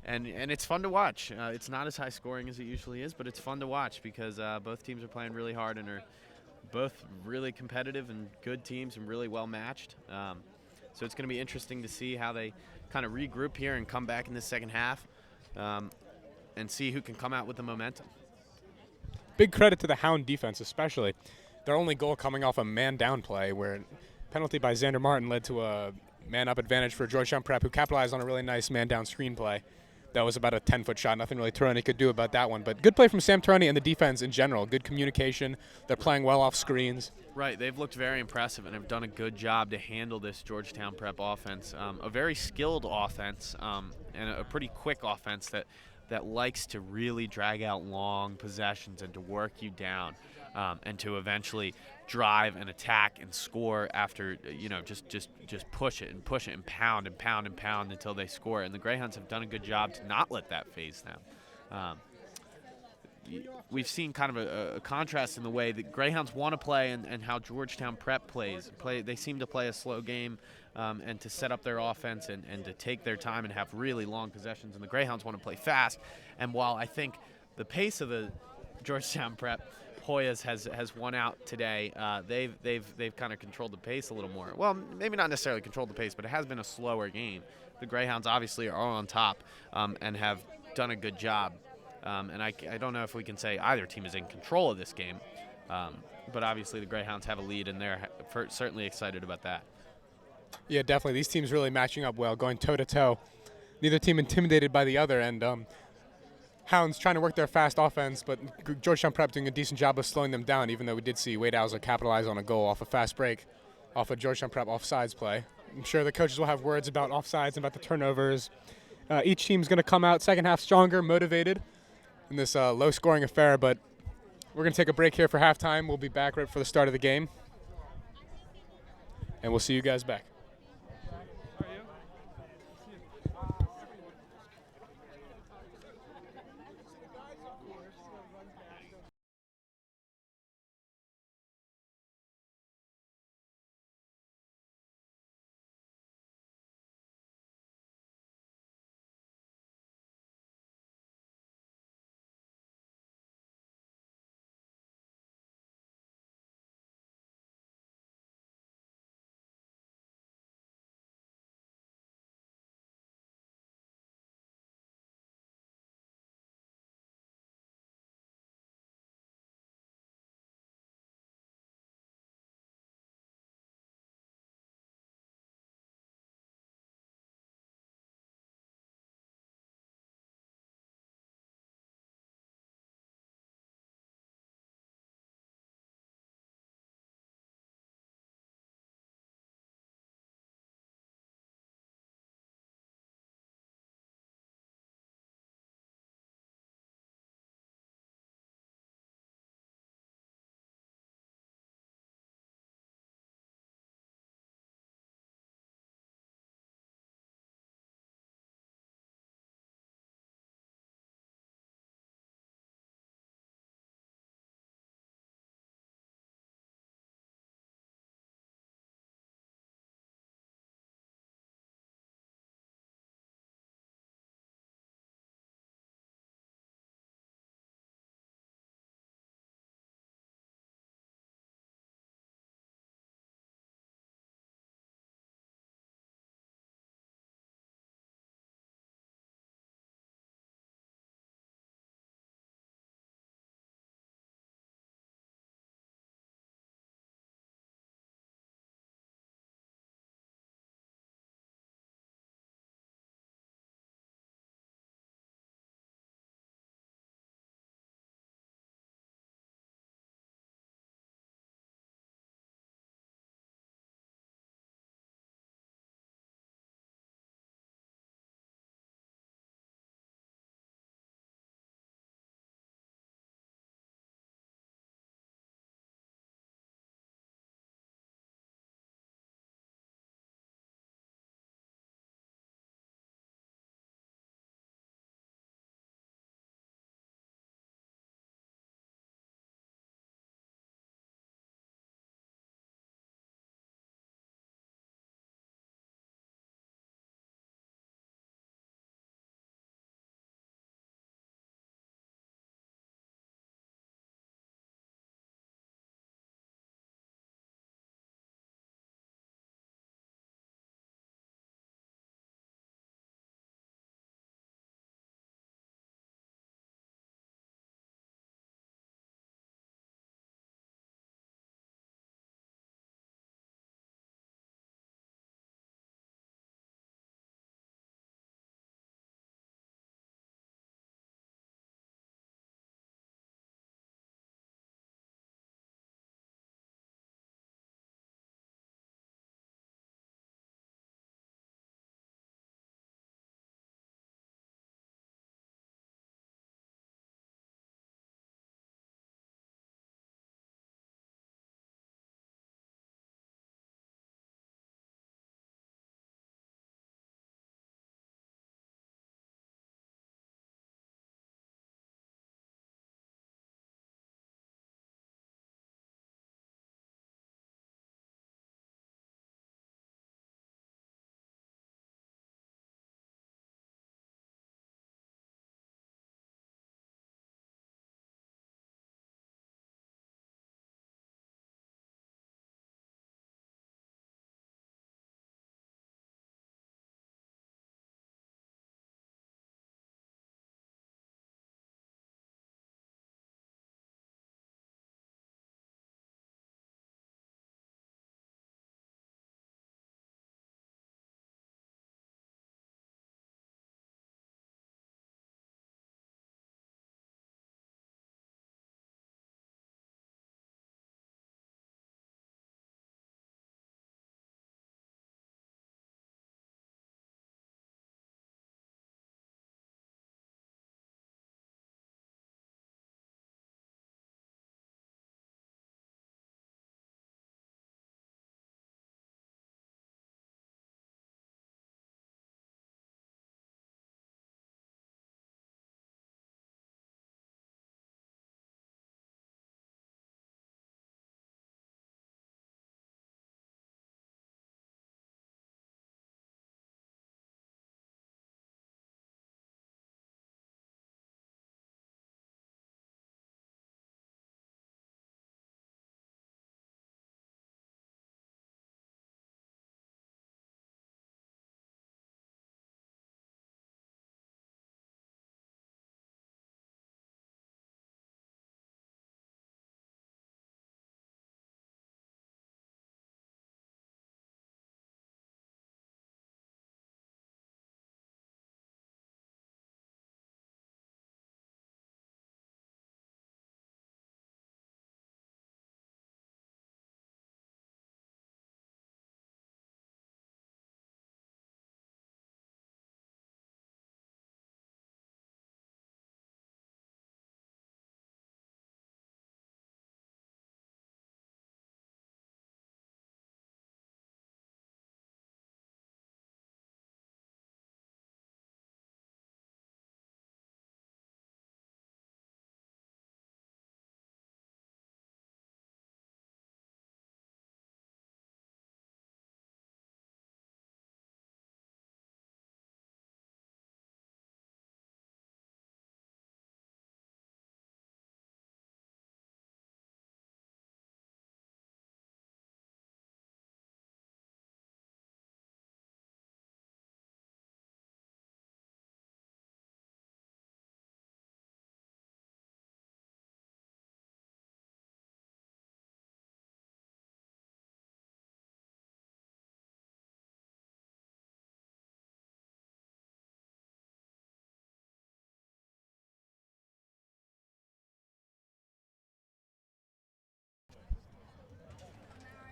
And it's fun to watch. It's not as high scoring as it usually is, but it's fun to watch because both teams are playing really hard and are both really competitive and good teams and really well matched. So it's going to be interesting to see how they kind of regroup here and come back in the second half, and see who can come out with the momentum. Big credit to the Hound defense, especially. Their only goal coming off a man-down play where penalty by Xander Martin led to a man-up advantage for Georgetown Prep, who capitalized on a really nice man-down screen play. That was about a 10-foot shot. Nothing really Tironi could do about that one. But good play from Sam Tironi and the defense in general. Good communication. They're playing well off screens. Right. They've looked very impressive and have done a good job to handle this Georgetown Prep offense. A very skilled offense, and a pretty quick offense that likes to really drag out long possessions and to work you down, and to eventually drive and attack and score after, just push it and pound until they score. And the Greyhounds have done a good job to not let that phase them. We've seen kind of a contrast in the way that Greyhounds want to play and how Georgetown Prep plays. They seem to play a slow game, and to set up their offense and to take their time and have really long possessions. And the Greyhounds want to play fast. And while I think the pace of the Georgetown Prep Hoyas has won out today, they've kind of controlled the pace a little more. Well, maybe not necessarily controlled the pace, but it has been a slower game. The Greyhounds obviously are on top, and have done a good job. And I don't know if we can say either team is in control of this game, but obviously the Greyhounds have a lead, and they're certainly excited about that. Yeah, definitely. These teams really matching up well, going toe-to-toe. Neither team intimidated by the other, and Hounds trying to work their fast offense, but Georgetown Prep doing a decent job of slowing them down, even though we did see Wade Ausler capitalize on a goal off a fast break off a Georgetown Prep offsides play. I'm sure the coaches will have words about offsides and about the turnovers. Each team's going to come out second half stronger, motivated in this low-scoring affair, but we're going to take a break here for halftime. We'll be back right for the start of the game, and we'll see you guys back.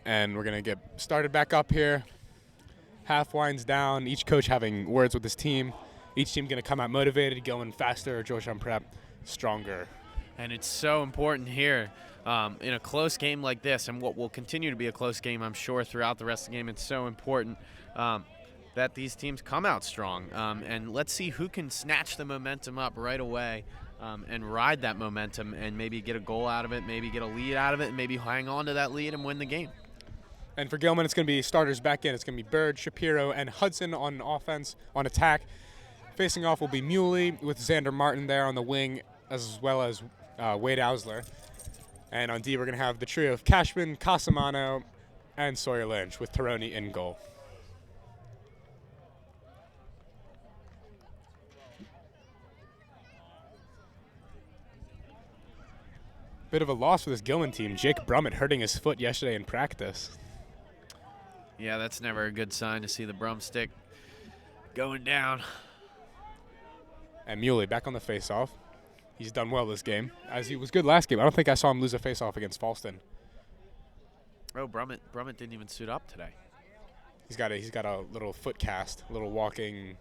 And we're going to get started back up here. Half winds down, each coach having words with his team. Each team going to come out motivated, going faster. Georgetown Prep stronger. And it's so important here in a close game like this, and what will continue to be a close game, I'm sure, throughout the rest of the game. It's so important that these teams come out strong. And let's see who can snatch the momentum up right away and ride that momentum and maybe get a goal out of it, maybe get a lead out of it, and maybe hang on to that lead and win the game. And for Gilman, it's going to be starters back in. It's going to be Bird, Shapiro, and Hudson on offense, on attack. Facing off will be Muley with Xander Martin there on the wing, as well as Wade Ausler. And on D, we're going to have the trio of Cashman, Casamano, and Sawyer Lynch with Taroni in goal. Bit of a loss for this Gilman team. Jake Brummett hurting his foot yesterday in practice. Yeah, that's never a good sign to see the Brumstick going down. And Muley back on the faceoff. He's done well this game, as he was good last game. I don't think I saw him lose a faceoff against Falston. Oh, Brummett didn't even suit up today. He's got a little foot cast, a little walking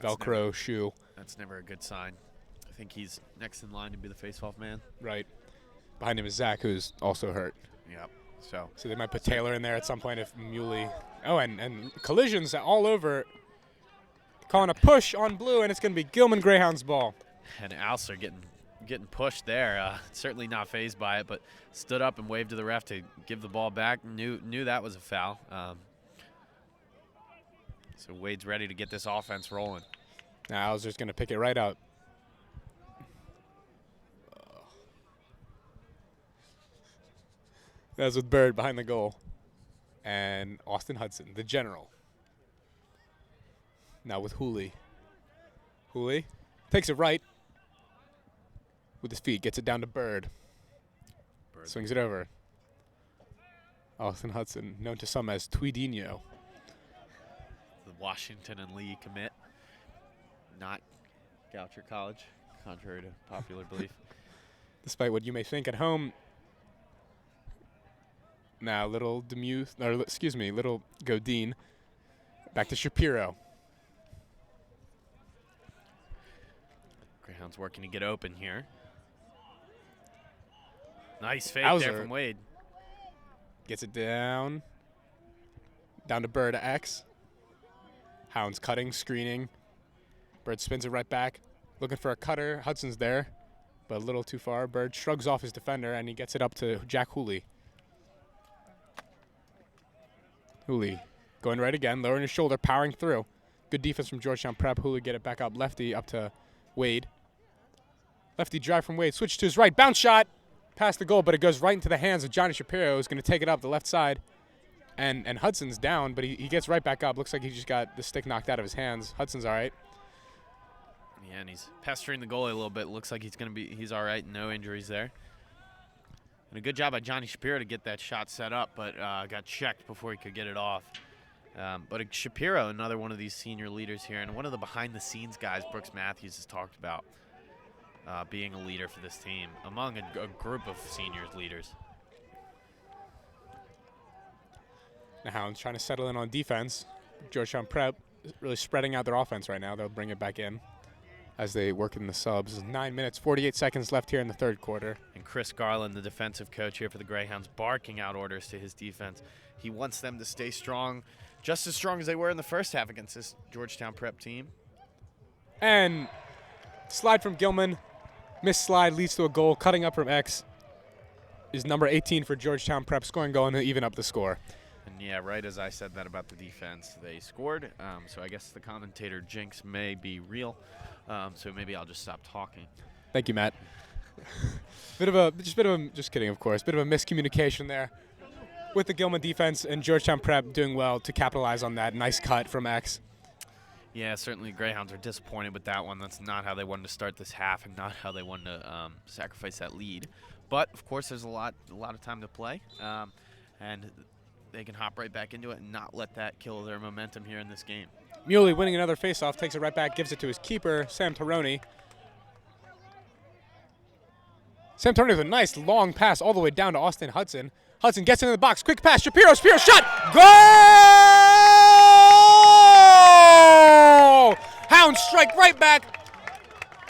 Velcro shoe. That's never a good sign. I think he's next in line to be the faceoff man. Right. Behind him is Zach, who's also hurt. Yep. So they might put Taylor in there at some point if Muley. Oh, and collisions all over. Calling a push on blue, and it's going to be Gilman Greyhounds ball. And Alser getting pushed there. Certainly not fazed by it, but stood up and waved to the ref to give the ball back. Knew that was a foul. So Wade's ready to get this offense rolling. Now Alser's going to pick it right out. That's with Bird behind the goal. And Austin Hudson, the general. Now with Hooley. Hooley takes it right with his feet, gets it down to Bird. Swings it over. Austin Hudson, known to some as Tweedinho. The Washington and Lee commit, not Goucher College, contrary to popular belief. Despite what you may think at home. Now little little Godine. Back to Shapiro. Greyhounds working to get open here. Nice fake there from Wade. Gets it down. Down to Bird, X. Hounds cutting, screening. Bird spins it right back. Looking for a cutter. Hudson's there, but a little too far. Bird shrugs off his defender, and he gets it up to Jack Hooley. Hooley going right again, lowering his shoulder, powering through. Good defense from Georgetown Prep. Hooley get it back up lefty, up to Wade. Lefty drive from Wade, switch to his right, bounce shot, past the goal, but it goes right into the hands of Johnny Shapiro, who's going to take it up the left side. And Hudson's down, but he gets right back up. Looks like he just got the stick knocked out of his hands. Hudson's all right. Yeah, and he's pestering the goalie a little bit. Looks like he's all right, no injuries there. And a good job by Johnny Shapiro to get that shot set up, but got checked before he could get it off. But Shapiro, another one of these senior leaders here, and one of the behind-the-scenes guys Brooks Matthews has talked about being a leader for this team, among a group of seniors leaders. The Hounds trying to settle in on defense. Georgetown Prep really spreading out their offense right now. They'll bring it back in as they work in the subs. 9 minutes, 48 seconds left here in the third quarter. And Chris Garland, the defensive coach here for the Greyhounds, barking out orders to his defense. He wants them to stay strong, just as strong as they were in the first half against this Georgetown Prep team. And slide from Gilman. Missed slide leads to a goal. Cutting up from X is number 18 for Georgetown Prep, scoring goal to even up the score. And yeah, right as I said that about the defense, they scored. So I guess the commentator jinx may be real. So maybe I'll just stop talking. Thank you, Matt. Just kidding, of course. Bit of a miscommunication there with the Gilman defense, and Georgetown Prep doing well to capitalize on that. Nice cut from X. Yeah, certainly Greyhounds are disappointed with that one. That's not how they wanted to start this half, and not how they wanted to sacrifice that lead. But of course, there's a lot of time to play, and they can hop right back into it and not let that kill their momentum here in this game. Muley winning another faceoff, takes it right back, gives it to his keeper, Sam Taroni. Sam Taroni with a nice long pass all the way down to Austin Hudson. Hudson gets into the box. Quick pass. Shapiro shot. Goal! Hounds strike right back.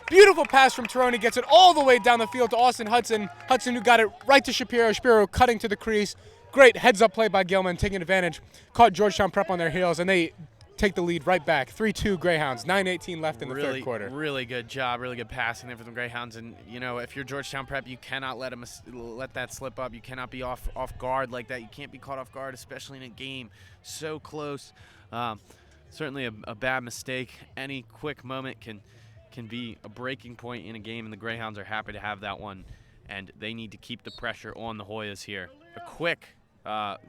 Beautiful pass from Tironi. Gets it all the way down the field to Austin Hudson. Hudson who got it right to Shapiro. Shapiro cutting to the crease. Great heads-up play by Gilman, taking advantage. Caught Georgetown Prep on their heels, and they take the lead right back. 3-2 Greyhounds. 9:18 left in the third quarter. Really good job. Really good passing there for the Greyhounds. And, you know, if you're Georgetown Prep, you cannot let that slip up. You cannot be off guard like that. You can't be caught off guard, especially in a game so close. Certainly a bad mistake. Any quick moment can be a breaking point in a game, and the Greyhounds are happy to have that one. And they need to keep the pressure on the Hoyas here. A quick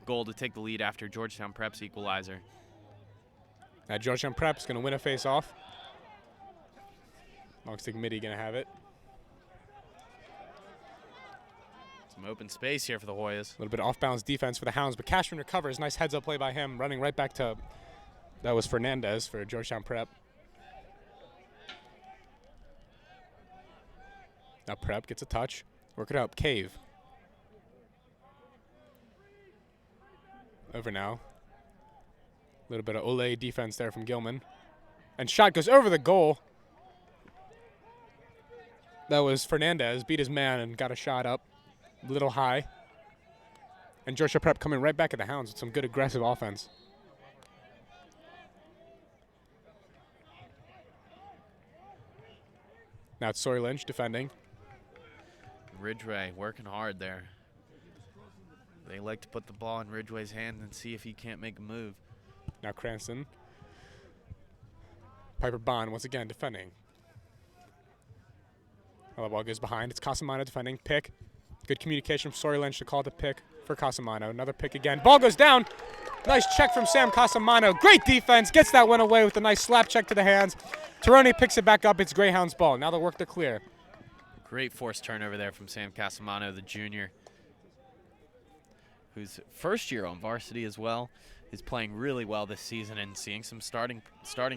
goal to take the lead after Georgetown Prep's equalizer. Now Georgetown Prep's going to win a face-off. Long stick midi going to have it. Some open space here for the Hoyas. A little bit of off-balance defense for the Hounds, but Cashman recovers. Nice heads-up play by him, running right back to, that was Fernandez for Georgetown Prep. Now Prep gets a touch. Work it up. Cave. Over now. A little bit of Ole defense there from Gilman. And shot goes over the goal. That was Fernandez. Beat his man and got a shot up. A little high. And Georgia Prep coming right back at the Hounds with some good aggressive offense. Now it's Sawyer Lynch defending. Ridgway working hard there. They like to put the ball in Ridgway's hand and see if he can't make a move. Now Cranston. Piper Bond once again defending. Well, the ball goes behind. It's Casamano defending. Pick. Good communication from Sawyer Lynch to call the pick for Casamano. Another pick again. Ball goes down. Nice check from Sam Casamano. Great defense. Gets that one away with a nice slap check to the hands. Tironi picks it back up. It's Greyhounds ball. Now they'll work to clear. Great forced turnover there from Sam Casamano, the junior, who's first year on varsity as well, is playing really well this season and seeing some starting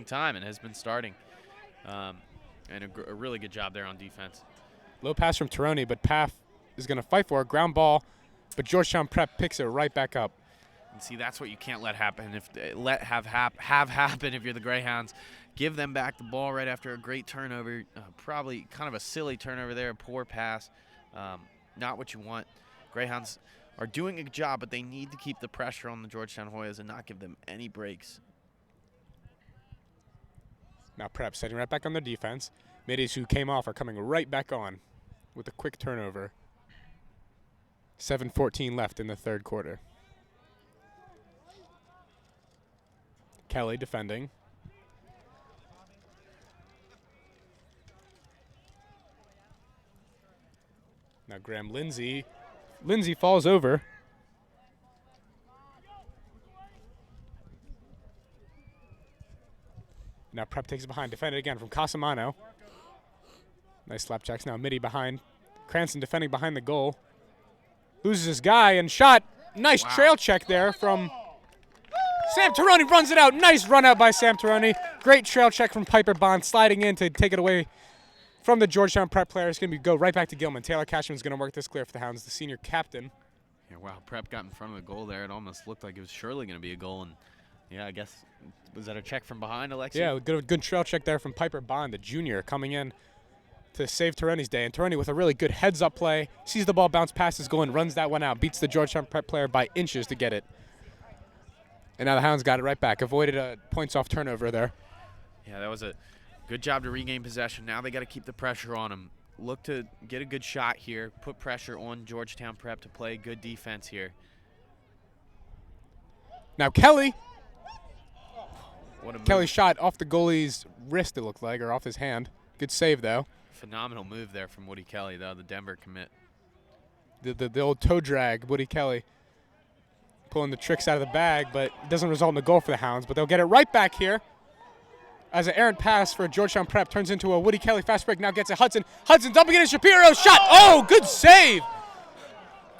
time and has been starting. And a really good job there on defense. Low pass from Tironi, but Paff is going to fight for a ground ball, but Georgetown Prep picks it right back up. And see, that's what you can't let happen. Have happen if you're the Greyhounds. Give them back the ball right after a great turnover. Probably kind of a silly turnover there, a poor pass. Not what you want. Greyhounds are doing a good job, but they need to keep the pressure on the Georgetown Hoyas and not give them any breaks. Now Prep setting right back on their defense. Middies who came off are coming right back on with a quick turnover. 7:14 left in the third quarter. Kelly defending. Now Graham Lindsay. Lindsay falls over. Now Prep takes it behind. Defended again from Casamano. Nice slap checks. Now Midi behind. Cranston defending behind the goal. Loses his guy and shot. Nice trail check there from Sam Tironi. Runs it out. Nice run out by Sam Tironi. Great trail check from Piper Bond, sliding in to take it away from the Georgetown Prep player. It's going to go right back to Gilman. Taylor Cashman's going to work this clear for the Hounds, the senior captain. Yeah, wow, Prep got in front of the goal there. It almost looked like it was surely going to be a goal. And yeah, I guess, was that a check from behind, Alexi? Yeah, good trail check there from Piper Bond, the junior, coming in to save Tironi's day. And Tironi with a really good heads-up play. Sees the ball bounce past his goal and runs that one out. Beats the Georgetown Prep player by inches to get it. And now the Hounds got it right back. Avoided a points-off turnover there. Yeah, that was a good job to regain possession. Now they got to keep the pressure on them. Look to get a good shot here. Put pressure on Georgetown Prep to play good defense here. Now Kelly. What a move. Kelly shot off the goalie's wrist, it looked like, or off his hand. Good save, though. Phenomenal move there from Woody Kelly, though, the Denver commit. The old toe drag, Woody Kelly. Pulling the tricks out of the bag, but it doesn't result in a goal for the Hounds. But they'll get it right back here. As an errant pass for Georgetown Prep turns into a Woody Kelly fast break. Now gets it Hudson. Hudson dumping it in Shapiro. Shot. Oh, good save.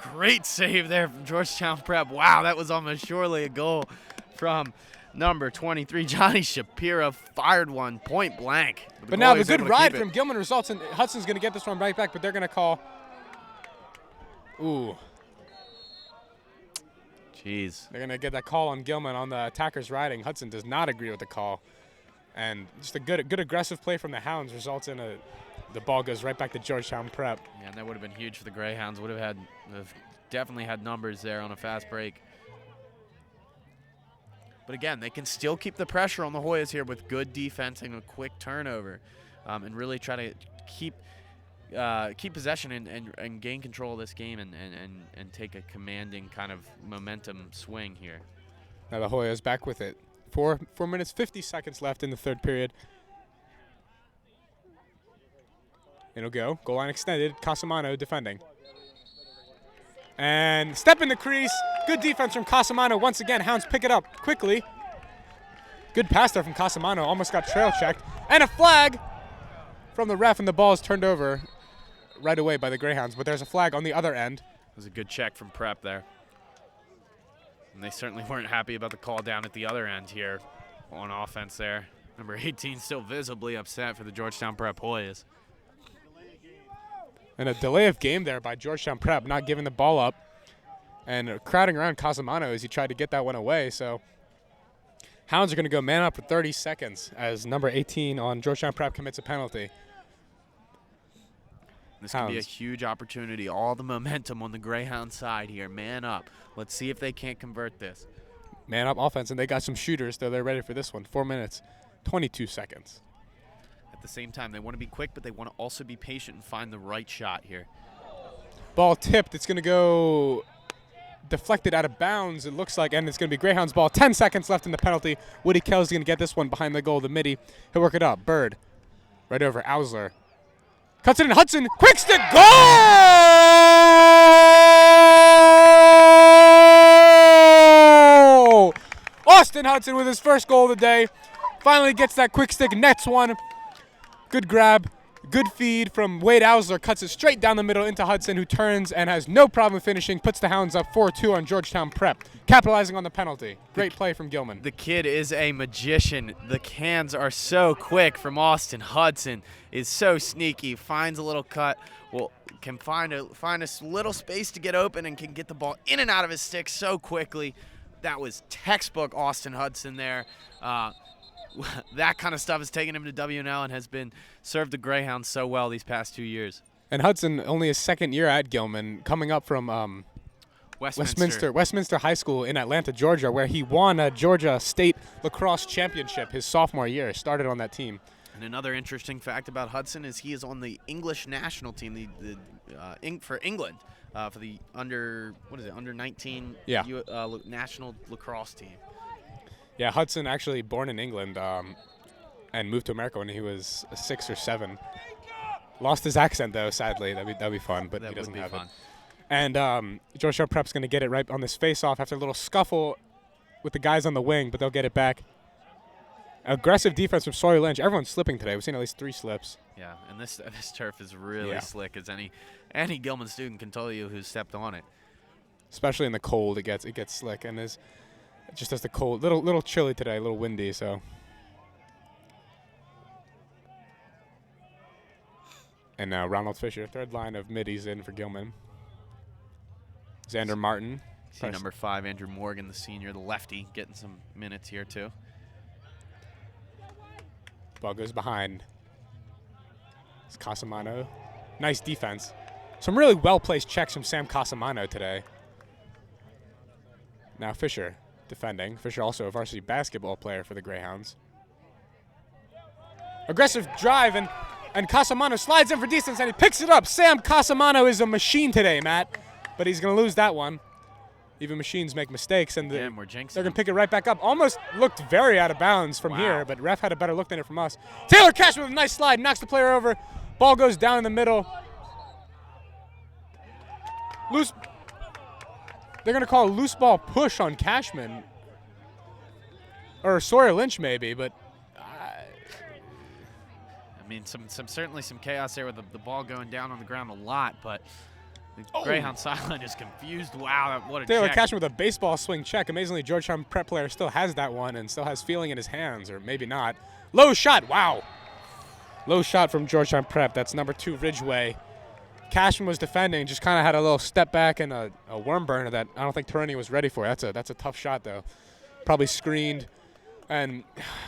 Great save there from Georgetown Prep. Wow, that was almost surely a goal from number 23, Johnny Shapiro. Fired one point blank. But now the good ride from Gilman results in Hudson's going to get this one right back, but they're going to call. Ooh. Jeez. They're going to get that call on Gilman on the attacker's riding. Hudson does not agree with the call. And just a good aggressive play from the Hounds results in the ball goes right back to Georgetown Prep. Yeah, and that would have been huge for the Greyhounds. Would have definitely had numbers there on a fast break. But again, they can still keep the pressure on the Hoyas here with good defense and a quick turnover, and really try to keep possession and gain control of this game and take a commanding kind of momentum swing here. Now the Hoyas back with it. 4 minutes, 50 seconds left in the third period. It'll go. Goal line extended. Casamano defending. And step in the crease. Good defense from Casamano. Once again, Hounds pick it up quickly. Good pass there from Casamano. Almost got trail checked. And a flag from the ref, and the ball is turned over right away by the Greyhounds. But there's a flag on the other end. It was a good check from Prep there. And they certainly weren't happy about the call down at the other end here on offense there. Number 18 still visibly upset for the Georgetown Prep Hoyas. And a delay of game there by Georgetown Prep, not giving the ball up. And crowding around Casamano as he tried to get that one away. So Hounds are going to go man up for 30 seconds as number 18 on Georgetown Prep commits a penalty. This could be a huge opportunity. All the momentum on the Greyhound side here. Man up. Let's see if they can't convert this. Man up offense, and they got some shooters, though they're ready for this one. 4 minutes, 22 seconds. At the same time, they want to be quick, but they want to also be patient and find the right shot here. Ball tipped. It's going to go deflected out of bounds, it looks like, and it's going to be Greyhounds ball. 10 seconds left in the penalty. Woody Kell's going to get this one behind the goal. The midi. He'll work it up. Bird right over Ausler. Cuts it in. Hudson. Quick stick. Goal! Austin Hudson with his first goal of the day. Finally gets that quick stick. Nets one. Good grab. Good feed from Wade Ausler. Cuts it straight down the middle into Hudson, who turns and has no problem finishing. Puts the Hounds up 4-2 on Georgetown Prep. Capitalizing on the penalty. Great play from Gilman. The kid is a magician. The hands are so quick from Austin. Hudson is so sneaky. Finds a little cut. Well, can find a little space to get open and can get the ball in and out of his stick so quickly. That was textbook Austin Hudson there. That kind of stuff has taken him to WNL and has been served the Greyhounds so well these past 2 years. And Hudson, only his second year at Gilman, coming up from Westminster High School in Atlanta, Georgia, where he won a Georgia State Lacrosse Championship his sophomore year. Started on that team. And another interesting fact about Hudson is he is on the English national team, for England, for the under 19 national lacrosse team. Yeah, Hudson actually born in England and moved to America when he was 6 or 7. Lost his accent though, sadly. That'd be fun, but he doesn't have it. And Georgetown Prep's going to get it right on this face-off after a little scuffle with the guys on the wing, but they'll get it back. Aggressive defense from Sawyer Lynch. Everyone's slipping today. We've seen at least 3 slips. Yeah, and this turf is really slick, as any Gilman student can tell you who's stepped on it. Especially in the cold, it gets slick, and there's just as the cold, little chilly today, a little windy, so. And now Ronald Fisher, third line of middies in for Gilman. Xander Martin. See number 5, Andrew Morgan, the senior, the lefty, getting some minutes here too. Ball goes behind. It's Casamano. Nice defense. Some really well-placed checks from Sam Casamano today. Now Fisher defending. Fisher also a varsity basketball player for the Greyhounds. Aggressive drive, and Casamano slides in for distance, and he picks it up. Sam Casamano is a machine today, Matt, but he's going to lose that one. Even machines make mistakes, and they're going to pick it right back up. Almost looked very out of bounds from here, but ref had a better look than it from us. Taylor Cashman with a nice slide, knocks the player over. Ball goes down in the middle. Loose. They're going to call a loose ball push on Cashman. Or Sawyer Lynch maybe, but. I mean, certainly some chaos there with the ball going down on the ground a lot, but the Greyhound sideline is confused. Wow, what a Taylor check. Cashman with a baseball swing check. Amazingly, Georgetown Prep player still has that one and still has feeling in his hands, or maybe not. Low shot, wow. Low shot from Georgetown Prep. That's number 2, Ridgeway. Cashman was defending, just kind of had a little step back and a worm burner that I don't think Turani was ready for. That's a tough shot, though. Probably screened. And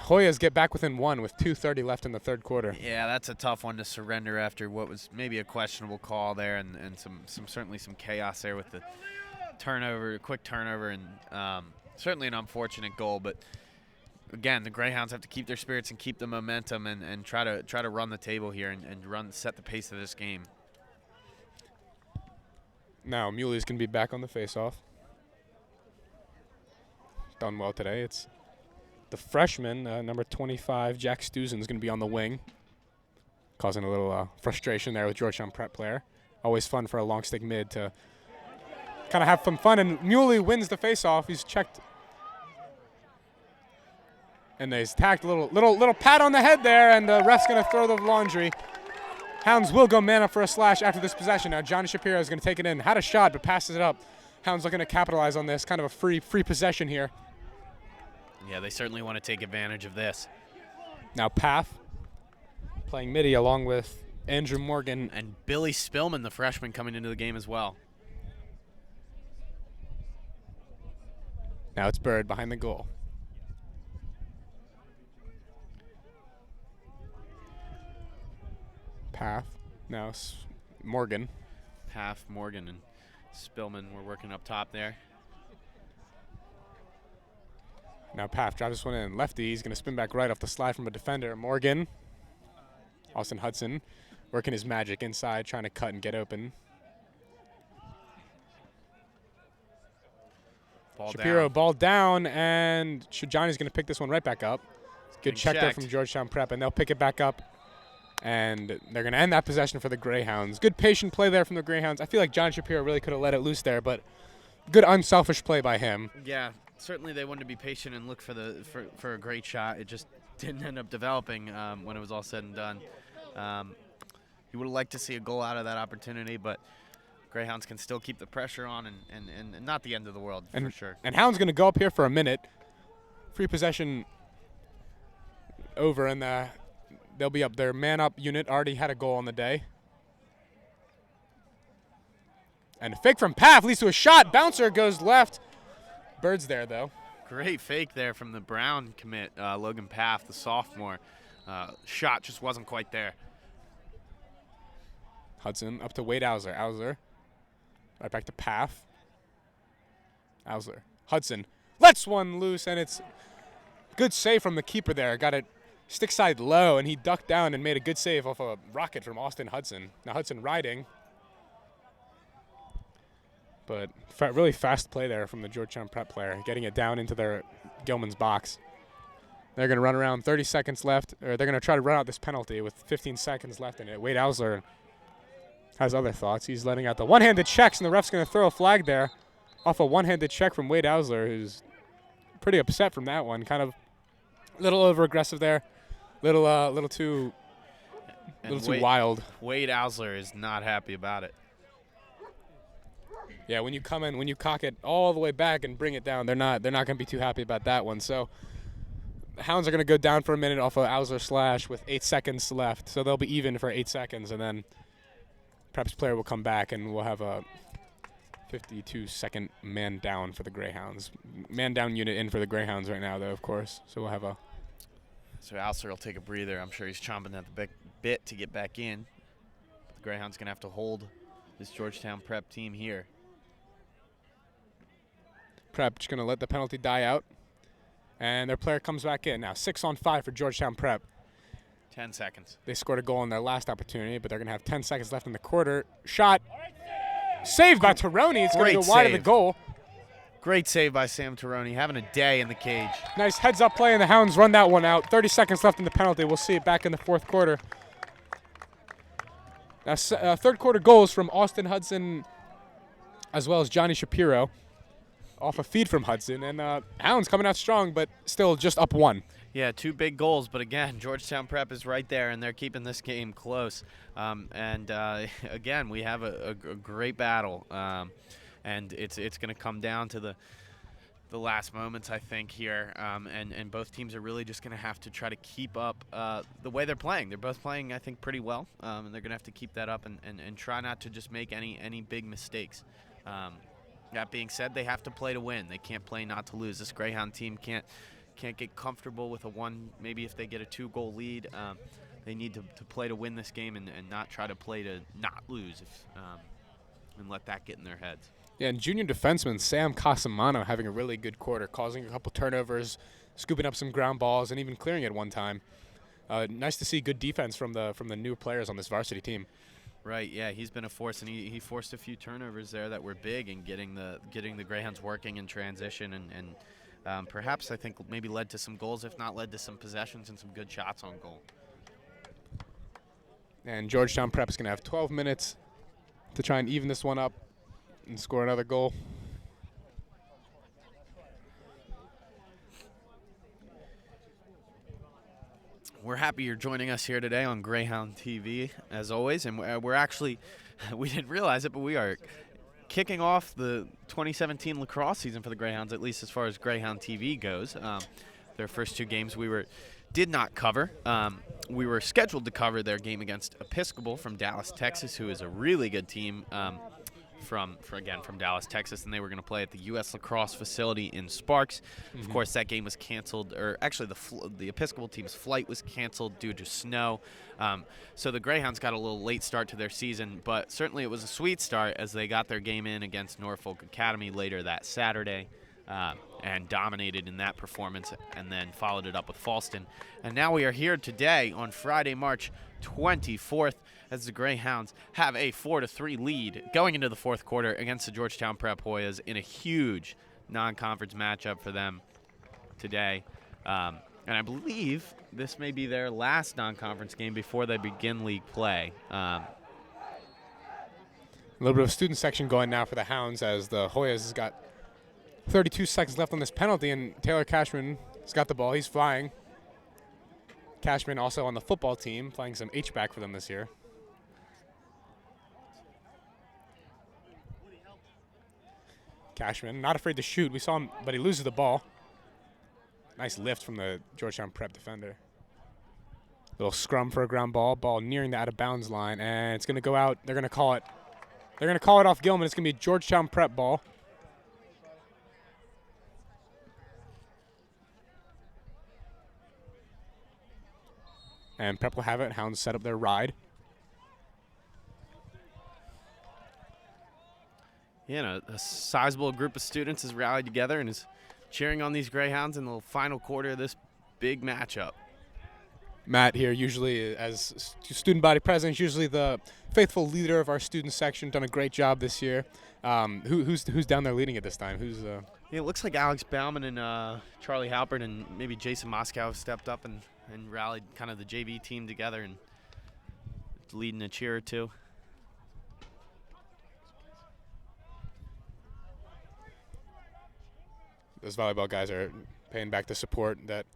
Hoyas get back within one with 2:30 left in the third quarter. Yeah, that's a tough one to surrender after what was maybe a questionable call there, and certainly some chaos there with the turnover, quick turnover, and certainly an unfortunate goal. But again, the Greyhounds have to keep their spirits and keep the momentum and try to run the table here and set the pace of this game. Now Muley's going to be back on the faceoff. Done well today. It's the freshman, number 25, Jack Stuzen, is going to be on the wing, causing a little frustration there with Georgetown Prep player. Always fun for a long stick mid to kind of have some fun. And Muley wins the faceoff. He's checked, and he's tacked a little pat on the head there, and the ref's going to throw the laundry. Hounds will go man up for a slash after this possession. Now Johnny Shapiro is going to take it in. Had a shot, but passes it up. Hounds looking to capitalize on this. Kind of a free possession here. Yeah, they certainly want to take advantage of this. Now Path playing midi along with Andrew Morgan. And Billy Spillman, the freshman, coming into the game as well. Now it's Bird behind the goal. Path. Now Morgan. Path, Morgan, and Spillman were working up top there. Now Path drives this one in. Lefty, he's going to spin back right off the slide from a defender. Morgan. Austin Hudson working his magic inside, trying to cut and get open. Shapiro, ball down, and Johnny's going to pick this one right back up. Good check there from Georgetown Prep, and they'll pick it back up. And they're going to end that possession for the Greyhounds. Good patient play there from the Greyhounds. I feel like Johnny Shapiro really could have let it loose there, but good unselfish play by him. Yeah, certainly they wanted to be patient and look for a great shot. It just didn't end up developing when it was all said and done. You would have liked to see a goal out of that opportunity, but Greyhounds can still keep the pressure on and not the end of the world for sure. And Hound's going to go up here for a minute. Free possession over, and they'll be up. Their man-up unit already had a goal on the day. And a fake from Path leads to a shot. Bouncer goes left. Bird's there, though. Great fake there from the Brown commit, Logan Path, the sophomore. Shot just wasn't quite there. Hudson up to Wade Owsler. Owsler right back to Path. Owsler. Hudson lets one loose, and it's good save from the keeper there. Got it stick side low, and he ducked down and made a good save off a rocket from Austin Hudson. Now Hudson riding. But really fast play there from the Georgetown Prep player, getting it down into their Gilman's box. They're going to run around 30 seconds left, or they're going to try to run out this penalty with 15 seconds left in it. Wade Owsler has other thoughts. He's letting out the one-handed checks, and the ref's going to throw a flag there off a one-handed check from Wade Owsler, who's pretty upset from that one. Kind of a little over-aggressive there, little too wild. Wade Owsler is not happy about it. Yeah, when you come in, when you cock it all the way back and bring it down, they're not going to be too happy about that one. So the Hounds are going to go down for a minute off of Owsler slash with 8 seconds left. So they'll be even for 8 seconds, and then Prep's player will come back, and we'll have a 52-second man down for the Greyhounds. Man down unit in for the Greyhounds right now, though, of course. So we'll have a. So Owsler will take a breather. I'm sure he's chomping at the bit to get back in. But the Greyhounds going to have to hold this Georgetown Prep team here. Prep just going to let the penalty die out, and their player comes back in. Now 6-on-5 for Georgetown Prep. 10 seconds. They scored a goal in their last opportunity, but they're going to have 10 seconds left in the quarter. Shot saved by Taroni. It's going to go wide of the goal. Great save by Sam Taroni, having a day in the cage. Nice heads-up play, and the Hounds run that one out. 30 seconds left in the penalty. We'll see it back in the fourth quarter. Now, third quarter goals from Austin Hudson as well as Johnny Shapiro off a feed from Hudson. And Hounds coming out strong, but still just up one. Yeah, 2 big goals, but again, Georgetown Prep is right there, and they're keeping this game close. Again, we have a great battle, and it's going to come down to the last moments, I think, here, and both teams are really just going to have to try to keep up the way they're playing. They're both playing, I think, pretty well, and they're going to have to keep that up and try not to just make any big mistakes. That being said, they have to play to win. They can't play not to lose. This Greyhound team can't get comfortable with a one. Maybe if they get a 2-goal lead, they need to play to win this game and not try to play to not lose and let that get in their heads. Yeah, and junior defenseman Sam Casamano having a really good quarter, causing a couple turnovers, scooping up some ground balls, and even clearing it one time. Nice to see good defense from the new players on this varsity team. Right, yeah, he's been a force, and he forced a few turnovers there that were big in getting the Greyhounds working in transition, and perhaps I think maybe led to some goals, if not led to some possessions and some good shots on goal. And Georgetown Prep is going to have 12 minutes to try and even this one up and score another goal. We're happy you're joining us here today on Greyhound TV, as always, and we're actually, we didn't realize it, but we are kicking off the 2017 lacrosse season for the Greyhounds, at least as far as Greyhound TV goes. Their first 2 games we did not cover. We were scheduled to cover their game against Episcopal from Dallas, Texas, who is a really good team from Dallas, Texas, and they were going to play at the U.S. Lacrosse facility in Sparks. Of course, that game was canceled, or actually the Episcopal team's flight was canceled due to snow. So the Greyhounds got a little late start to their season, but certainly it was a sweet start as they got their game in against Norfolk Academy later that Saturday. And dominated in that performance, and then followed it up with Falston. And now we are here today on Friday, March 24th, as the Greyhounds have a 4-3 lead going into the fourth quarter against the Georgetown Prep Hoyas in a huge non-conference matchup for them today. And I believe this may be their last non-conference game before they begin league play. A little bit of student section going now for the Hounds as the Hoyas has got 32 seconds left on this penalty, and Taylor Cashman has got the ball. He's flying. Cashman also on the football team, playing some H-back for them this year. Cashman, not afraid to shoot. We saw him, but he loses the ball. Nice lift from the Georgetown Prep defender. Little scrum for a ground ball. Ball nearing the out-of-bounds line, and it's going to go out. They're going to call it. They're going to call it off Gilman. It's going to be a Georgetown Prep ball. And Prep will have it. Hounds set up their ride. Yeah, a sizable group of students has rallied together and is cheering on these Greyhounds in the final quarter of this big matchup. Matt here, usually as student body president, usually the faithful leader of our student section, done a great job this year. Who's down there leading it this time? Yeah, it looks like Alex Bauman and Charlie Halpert and maybe Jason Moscow have stepped up and rallied kind of the JV team together and leading a cheer or two. Those volleyball guys are paying back the support that.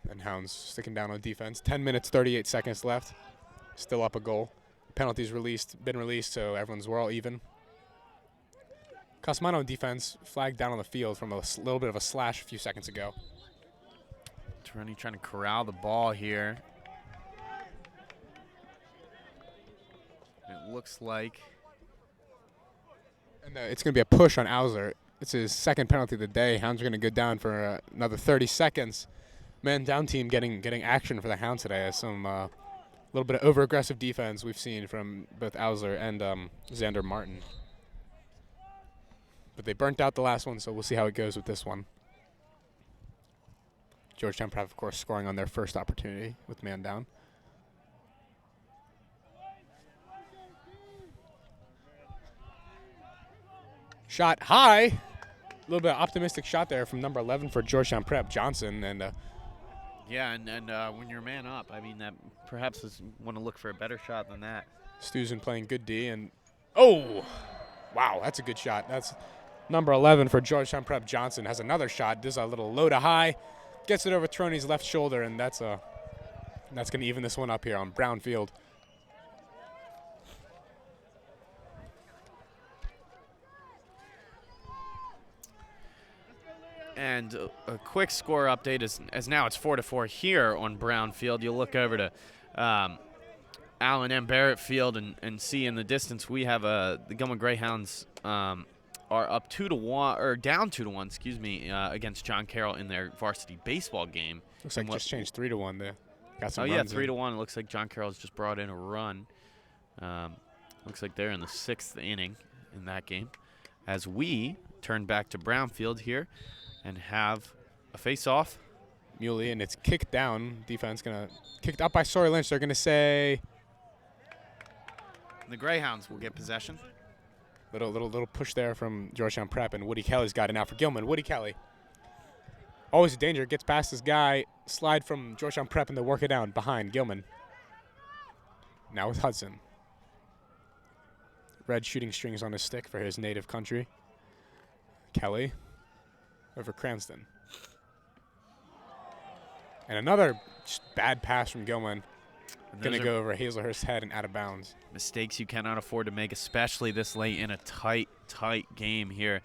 And Hounds sticking down on defense. 10 minutes, 38 seconds left. Still up a goal. Penalties been released, so we're all even. Casamano on defense, flagged down on the field from a little bit of a slash a few seconds ago. Trying to corral the ball here. It looks like. And it's going to be a push on Auser. It's his second penalty of the day. Hounds are going to go down for another 30 seconds. Man down team getting action for the Hounds today. Some little bit of over-aggressive defense we've seen from both Auser and Xander Martin. But they burnt out the last one, so we'll see how it goes with this one. Georgetown Prep, of course, scoring on their first opportunity with man down. Shot high. A little bit of optimistic shot there from number 11 for Georgetown Prep, Johnson. And yeah, and when you're man up, I mean, that perhaps want to look for a better shot than that. Stu's been playing good D. And, oh, wow, that's a good shot. That's number 11 for Georgetown Prep, Johnson, has another shot. Does a little low to high. Gets it over Troni's left shoulder, and that's a And that's going to even this one up here on Brown Field. And a quick score update as now it's 4-4 here on Brown Field. You'll look over to Allen M. Barrett Field and see in the distance we have the Gilman Greyhounds are up 2-1 or down 2-1, excuse me, against John Carroll in their varsity baseball game. Looks like just changed 3-1 there. Got some yeah, runs 3-1. It looks like John Carroll's just brought in a run. Looks like they're in the 6th inning in that game. As we turn back to Brown Field here and have a face-off. Muley, and it's kicked down. Defense gonna kicked up by Sawyer Lynch. They're gonna say the Greyhounds will get possession. Little push there from Georgetown Prep, and Woody Kelly's got it now for Gilman. Woody Kelly, always a danger. Gets past this guy, slide from Georgetown Prep, and they work it down behind Gilman. Now with Hudson. Red shooting strings on his stick for his native country. Kelly over Cranston. And another just bad pass from Gilman. Going to go over Hazelhurst's head and out of bounds. Mistakes you cannot afford to make, especially this late in a tight game here.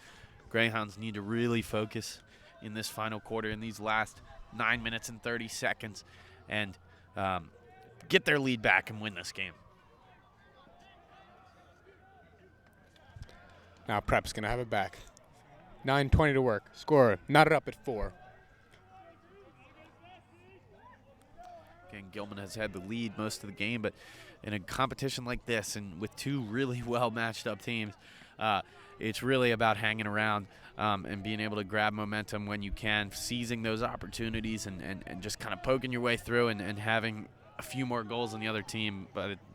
Greyhounds need to really focus in this final quarter, in these last 9 minutes and 30 seconds, and get their lead back and win this game. Now Prep's going to have it back. 9:20 to work. Score knotted up at 4. Again, Gilman has had the lead most of the game, but in a competition like this and with two really well matched up teams, it's really about hanging around and being able to grab momentum when you can, seizing those opportunities and just kind of poking your way through and having a few more goals than the other team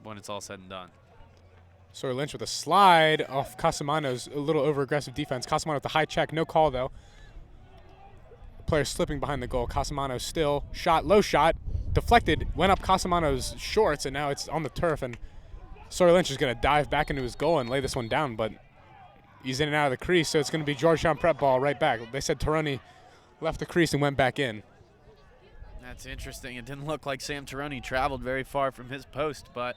when it's all said and done. Sawyer Lynch with a slide off Casamano's a little over-aggressive defense. Casamano with the high check, no call though. Player slipping behind the goal. Casamano still shot, low shot, deflected, went up Casamano's shorts, and now it's on the turf. And Sawyer Lynch is going to dive back into his goal and lay this one down, but he's in and out of the crease, so it's going to be Georgetown Prep ball right back. They said Taroni left the crease and went back in. That's interesting. It didn't look like Sam Taroni traveled very far from his post, but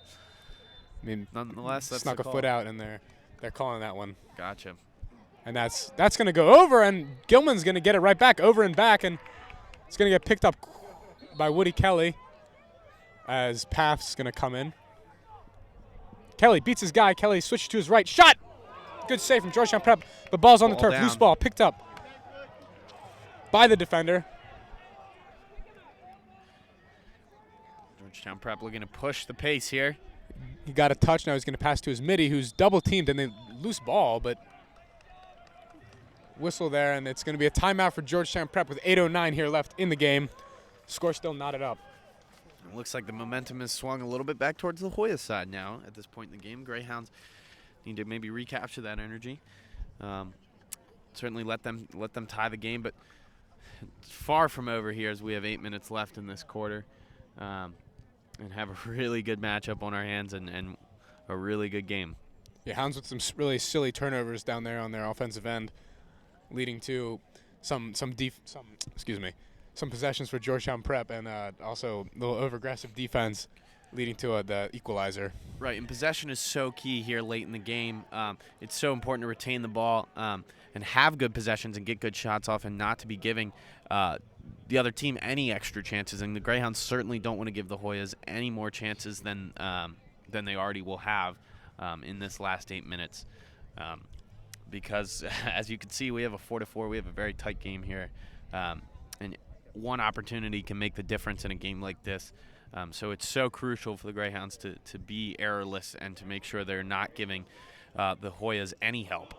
I mean, nonetheless, that's snuck a foot out, and they're calling that one. Gotcha. And that's going to go over, and Gilman's going to get it right back, over and back, and it's going to get picked up by Woody Kelly as Path's going to come in. Kelly beats his guy. Kelly switches to his right. Shot! Good save from Georgetown Prep. The ball's on the turf. Down. Loose ball picked up by the defender. Georgetown Prep looking to push the pace here. He got a touch. Now he's going to pass to his midi, who's double teamed, and then loose ball, but whistle there, and it's going to be a timeout for Georgetown Prep with 8:09 here left in the game. Score still knotted up. It looks like the momentum has swung a little bit back towards the Hoya side now at this point in the game. Greyhounds need to maybe recapture that energy. Certainly let them tie the game, but it's far from over here as we have 8 minutes left in this quarter. And have a really good matchup on our hands and a really good game. Yeah, Hounds with some really silly turnovers down there on their offensive end, leading to some possessions for Georgetown Prep, and also a little over-aggressive defense, leading to the equalizer. Right, and possession is so key here late in the game. It's so important to retain the ball and have good possessions and get good shots off, and not to be giving the other team any extra chances. And the Greyhounds certainly don't want to give the Hoyas any more chances than they already will have in this last 8 minutes. Because as you can see, we have a 4-4. We have a very tight game here, and one opportunity can make the difference in a game like this. So it's so crucial for the Greyhounds to be errorless and to make sure they're not giving the Hoyas any help.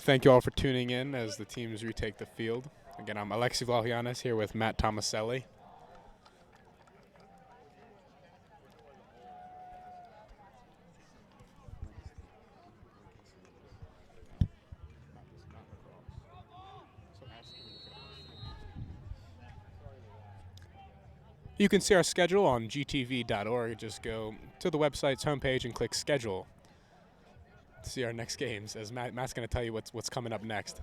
Thank you all for tuning in as the teams retake the field. Again, I'm Alexi Vlahianis here with Matt Tomaselli. You can see our schedule on gtv.org. Just go to the website's homepage and click schedule to see our next games, as Matt's going to tell you what's coming up next.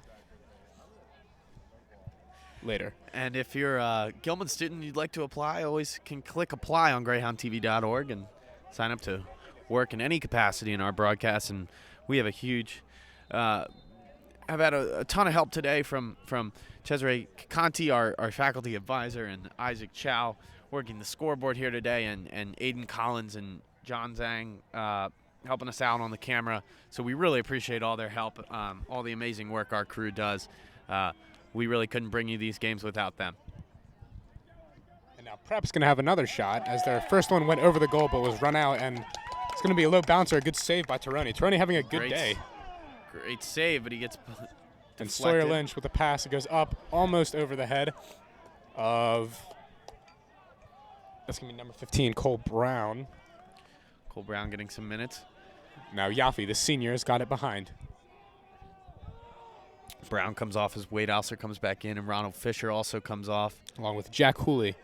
later. And if you're a Gilman student and you'd like to apply, always can click apply on greyhoundtv.org and sign up to work in any capacity in our broadcast. And we have a huge, have had a ton of help today from Cesare Conti, our faculty advisor, and Isaac Chow working the scoreboard here today, and Aiden Collins and John Zhang helping us out on the camera. So we really appreciate all their help, all the amazing work our crew does. We really couldn't bring you these games without them. And now Prep's going to have another shot as their first one went over the goal but was run out, and it's going to be a low bouncer, a good save by Taroni. Taroni having a good day. Great save, but he gets and Sawyer Lynch with a pass. It goes up almost over the head of, that's going to be number 15, Cole Brown. Cole Brown getting some minutes. Now Yaffe, the senior, has got it behind. Brown comes off as Wade Alser comes back in, and Ronald Fisher also comes off. Along with Jack Hooley.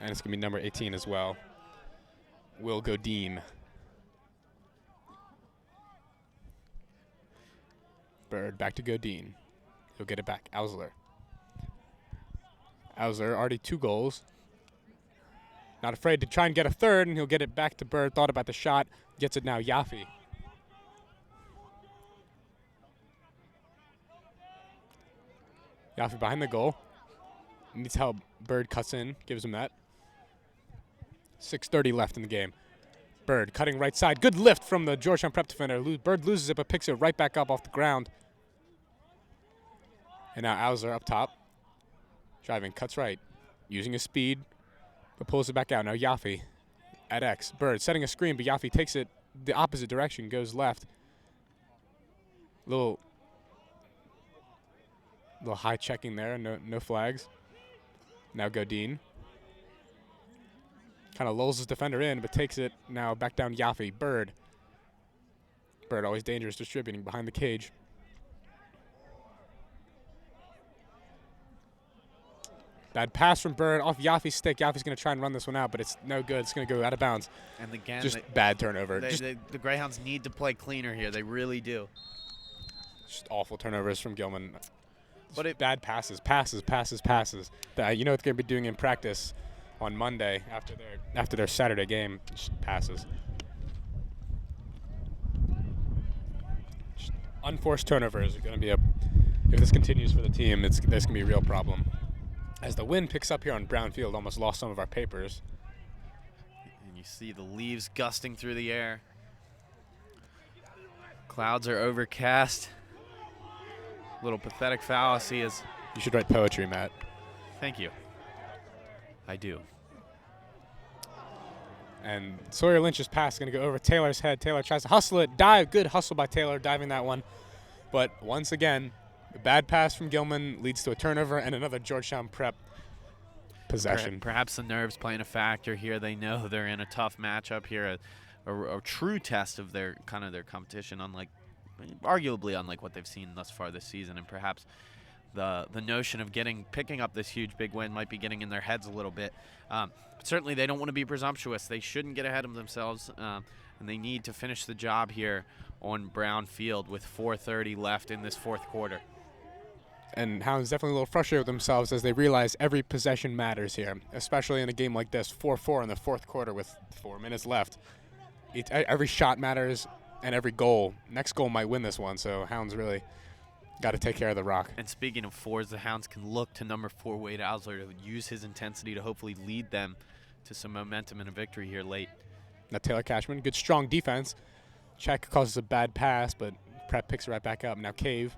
And it's going to be number 18 as well, Will Godine. Bird back to Godine. He'll get it back. Ausler. Ausler, already 2 goals. Not afraid to try and get a third, and he'll get it back to Bird. Thought about the shot. Gets it now, Yaffe. Yaffe behind the goal. Needs help. Bird cuts in, gives him that. 6:30 left in the game. Bird cutting right side. Good lift from the Georgetown Prep defender. Bird loses it, but picks it right back up off the ground. And now Ausler up top. Driving, cuts right. Using his speed, but pulls it back out. Now Yaffe at X. Bird setting a screen, but Yaffe takes it the opposite direction, goes left. Little high checking there, no flags. Now Godine. Kind of lulls his defender in, but takes it now back down Yaffe. Bird. Bird always dangerous distributing behind the cage. Bad pass from Bird off Yaffe's stick. Yaffe's going to try and run this one out, but it's no good. It's going to go out of bounds. And again, just bad turnover. The Greyhounds need to play cleaner here. They really do. Just awful turnovers from Gilman. But bad passes. That you know what they're going to be doing in practice on Monday after their Saturday game. Just passes. Just unforced turnovers are going to be if this continues for the team, there's going to be a real problem. As the wind picks up here on Brown Field, almost lost some of our papers. And you see the leaves gusting through the air. Clouds are overcast. Little pathetic fallacy is. You should write poetry, Matt. Thank you. I do. And Sawyer Lynch's pass is going to go over Taylor's head. Taylor tries to hustle it. Dive. Good hustle by Taylor, diving that one. But once again, a bad pass from Gilman leads to a turnover and another Georgetown Prep possession. Perhaps the nerves playing a factor here. They know they're in a tough matchup here, a true test of their competition, arguably unlike what they've seen thus far this season, and perhaps the notion of picking up this huge big win might be getting in their heads a little bit. But certainly they don't want to be presumptuous. They shouldn't get ahead of themselves, and they need to finish the job here on Brown Field with 4:30 left in this fourth quarter. And Hounds definitely a little frustrated with themselves as they realize every possession matters here, especially in a game like this, 4-4 in the fourth quarter with 4 minutes left. Every shot matters, and every goal. Next goal might win this one, so Hounds really got to take care of the rock. And speaking of fours, the Hounds can look to number 4, Wade Ausler, to use his intensity to hopefully lead them to some momentum and a victory here late. Now Taylor Cashman, good strong defense. Check causes a bad pass, but Prep picks it right back up. Now Cave.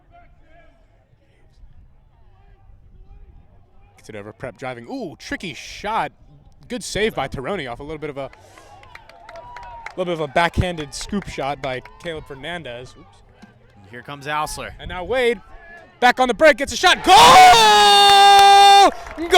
Gets it over. Prep driving. Ooh, tricky shot. Good save by Taroni off a little bit of a backhanded scoop shot by Caleb Fernandez. Oops. And here comes Ausler. And now Wade back on the break, gets a shot. Goal! Goal!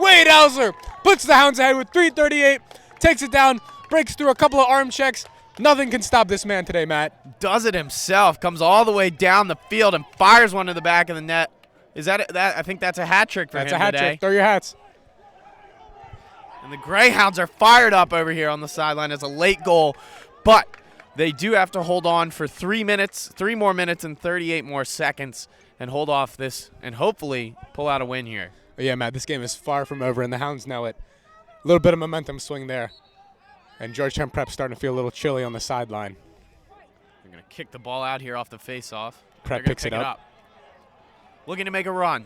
Wade Ausler puts the Hounds ahead with 3:38, takes it down, breaks through a couple of arm checks. Nothing can stop this man today, Matt. Does it himself, comes all the way down the field and fires one to the back of the net. Is that I think that's a hat trick for him today. That's a hat trick. Throw your hats. And the Greyhounds are fired up over here on the sideline as a late goal, but they do have to hold on for 3 more minutes and 38 more seconds and hold off this and hopefully pull out a win here. But yeah, Matt, this game is far from over, and the Hounds know it. A little bit of momentum swing there. And Georgetown Prep's starting to feel a little chilly on the sideline. They're going to kick the ball out here off the face-off. Prep picks it up. Looking to make a run.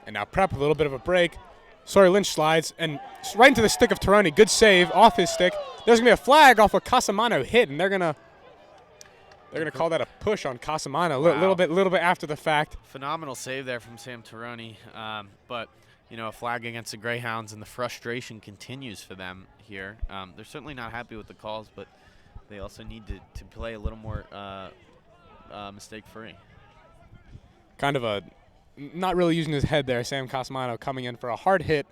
And now Prep, a little bit of a break. Sawyer Lynch slides, and right into the stick of Taroni. Good save off his stick. There's going to be a flag off a Casamano hit, and they're going to call that a push on Casamano. A little bit after the fact. Phenomenal save there from Sam Taroni. But, you know, a flag against the Greyhounds, and the frustration continues for them here. They're certainly not happy with the calls, but they also need to play a little more mistake-free. Kind of a not really using his head there, Sam Casamano coming in for a hard hit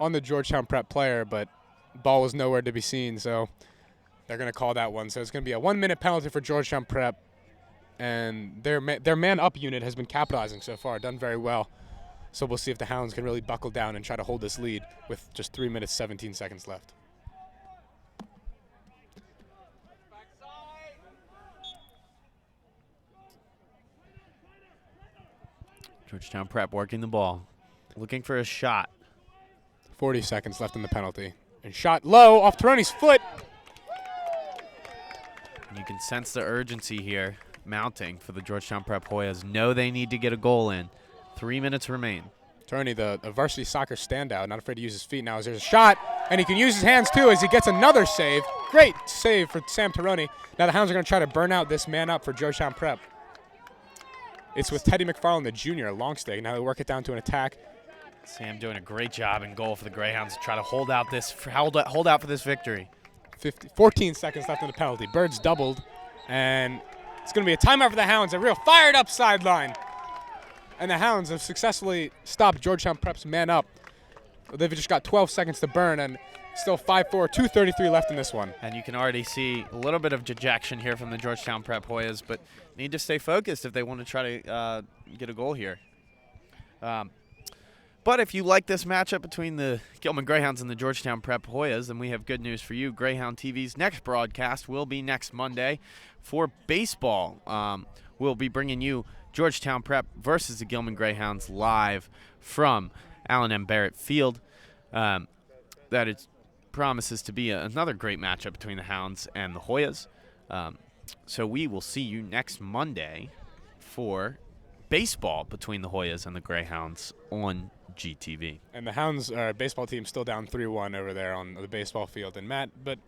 on the Georgetown Prep player, but ball was nowhere to be seen, so they're going to call that one. So it's going to be a 1-minute penalty for Georgetown Prep, and their man-up unit has been capitalizing so far, done very well. So we'll see if the Hounds can really buckle down and try to hold this lead with just 3 minutes, 17 seconds left. Georgetown Prep working the ball, looking for a shot. 40 seconds left in the penalty. And shot low off Taroni's foot. You can sense the urgency here mounting for the Georgetown Prep Hoyas. Know they need to get a goal in. 3 minutes remain. Taroni, the varsity soccer standout, not afraid to use his feet now as there's a shot. And he can use his hands too as he gets another save. Great save for Sam Taroni. Now the Hounds are going to try to burn out this man up for Georgetown Prep. It's with Teddy McFarland, the junior, long stick. Now they work it down to an attack. Sam doing a great job in goal for the Greyhounds to try to hold out for this victory. 14 seconds left in the penalty. Birds doubled, and it's going to be a timeout for the Hounds. A real fired-up sideline. And the Hounds have successfully stopped Georgetown Prep's man up. They've just got 12 seconds to burn, and still 5-4, 2:33 left in this one. And you can already see a little bit of dejection here from the Georgetown Prep Hoyas, but need to stay focused if they want to try to get a goal here. But if you like this matchup between the Gilman Greyhounds and the Georgetown Prep Hoyas, then we have good news for you. Greyhound TV's next broadcast will be next Monday for baseball. We'll be bringing you Georgetown Prep versus the Gilman Greyhounds live from Allen M. Barrett Field. That is promises to be another great matchup between the Hounds and the Hoyas. So we will see you next Monday for baseball between the Hoyas and the Greyhounds on GTV. And the Hounds baseball team still down 3-1 over there on the baseball field. And Matt, but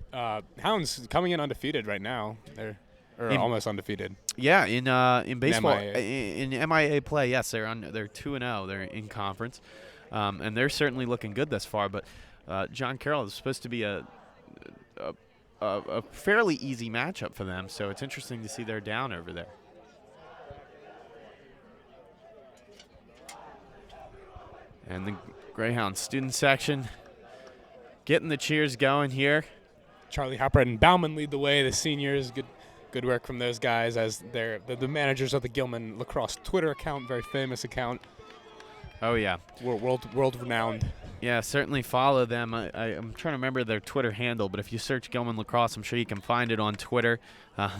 Hounds coming in undefeated right now. They're almost undefeated. Yeah, in baseball, in in MIA play, yes, they're 2-0. They're in conference, and they're certainly looking good thus far. But John Carroll is supposed to be a fairly easy matchup for them, so it's interesting to see they're down over there. And the Greyhound student section getting the cheers going here. Charlie Hopper and Bauman lead the way. The seniors, good work from those guys as they're the managers of the Gilman Lacrosse Twitter account, very famous account. Oh, yeah. World renowned. Yeah, certainly follow them. I'm trying to remember their Twitter handle, but if you search Gilman Lacrosse, I'm sure you can find it on Twitter.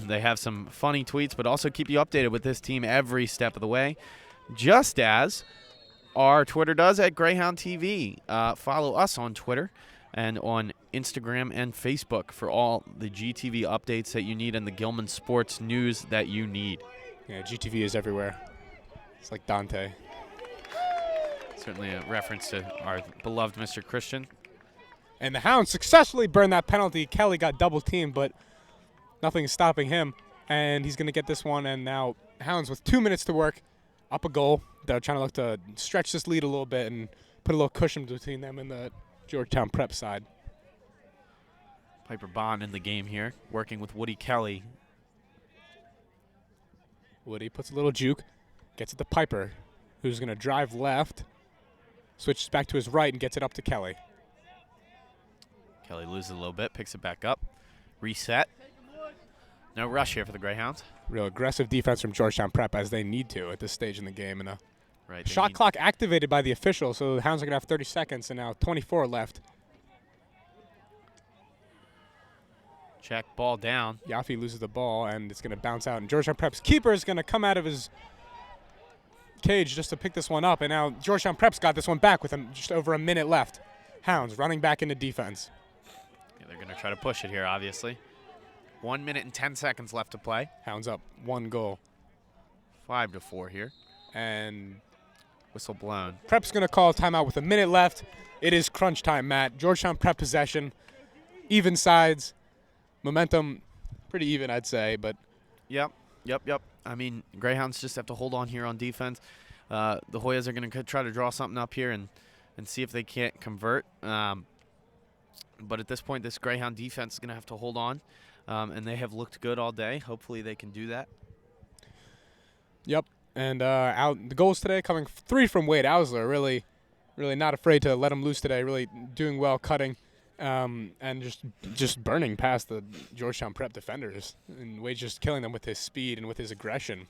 They have some funny tweets, but also keep you updated with this team every step of the way, just as our Twitter does at Greyhound TV. Follow us on Twitter and on Instagram and Facebook for all the GTV updates that you need and the Gilman sports news that you need. Yeah, GTV is everywhere. It's like Dante. Certainly a reference to our beloved Mr. Christian. And the Hounds successfully burned that penalty. Kelly got double teamed, but nothing is stopping him. And he's going to get this one. And now Hounds with 2 minutes to work, up a goal. They're trying to look to stretch this lead a little bit and put a little cushion between them and the Georgetown Prep side. Piper Bond in the game here, working with Woody Kelly. Woody puts a little juke, gets it to Piper, who's going to drive left, switches back to his right, and gets it up to Kelly. Kelly loses a little bit, picks it back up, reset. No rush here for the Greyhounds. Real aggressive defense from Georgetown Prep as they need to at this stage in the game. And a right, shot clock activated by the official, so the Hounds are going to have 30 seconds and now 24 left. Check, ball down. Yaffe loses the ball, and it's going to bounce out. And Georgetown Prep's keeper is going to come out of his cage just to pick this one up. And now Georgetown Prep's got this one back with just over a minute left. Hounds running back into defense. Yeah, they're going to try to push it here, obviously. 1 minute and 10 seconds left to play. Hounds up 1 goal. 5-4 here. And whistle blown. Prep's going to call a timeout with a minute left. It is crunch time, Matt. Georgetown Prep possession. Even sides. Momentum pretty even, I'd say, but Yep. I mean, Greyhounds just have to hold on here on defense. The Hoyas are going to try to draw something up here and see if they can't convert. But at this point, this Greyhound defense is going to have to hold on, and they have looked good all day. Hopefully they can do that. Yep. And the goals today coming 3 from Wade Ausler. Really not afraid to let him loose today. Really doing well, cutting. And just burning past the Georgetown Prep defenders, and Wade's just killing them with his speed and with his aggression,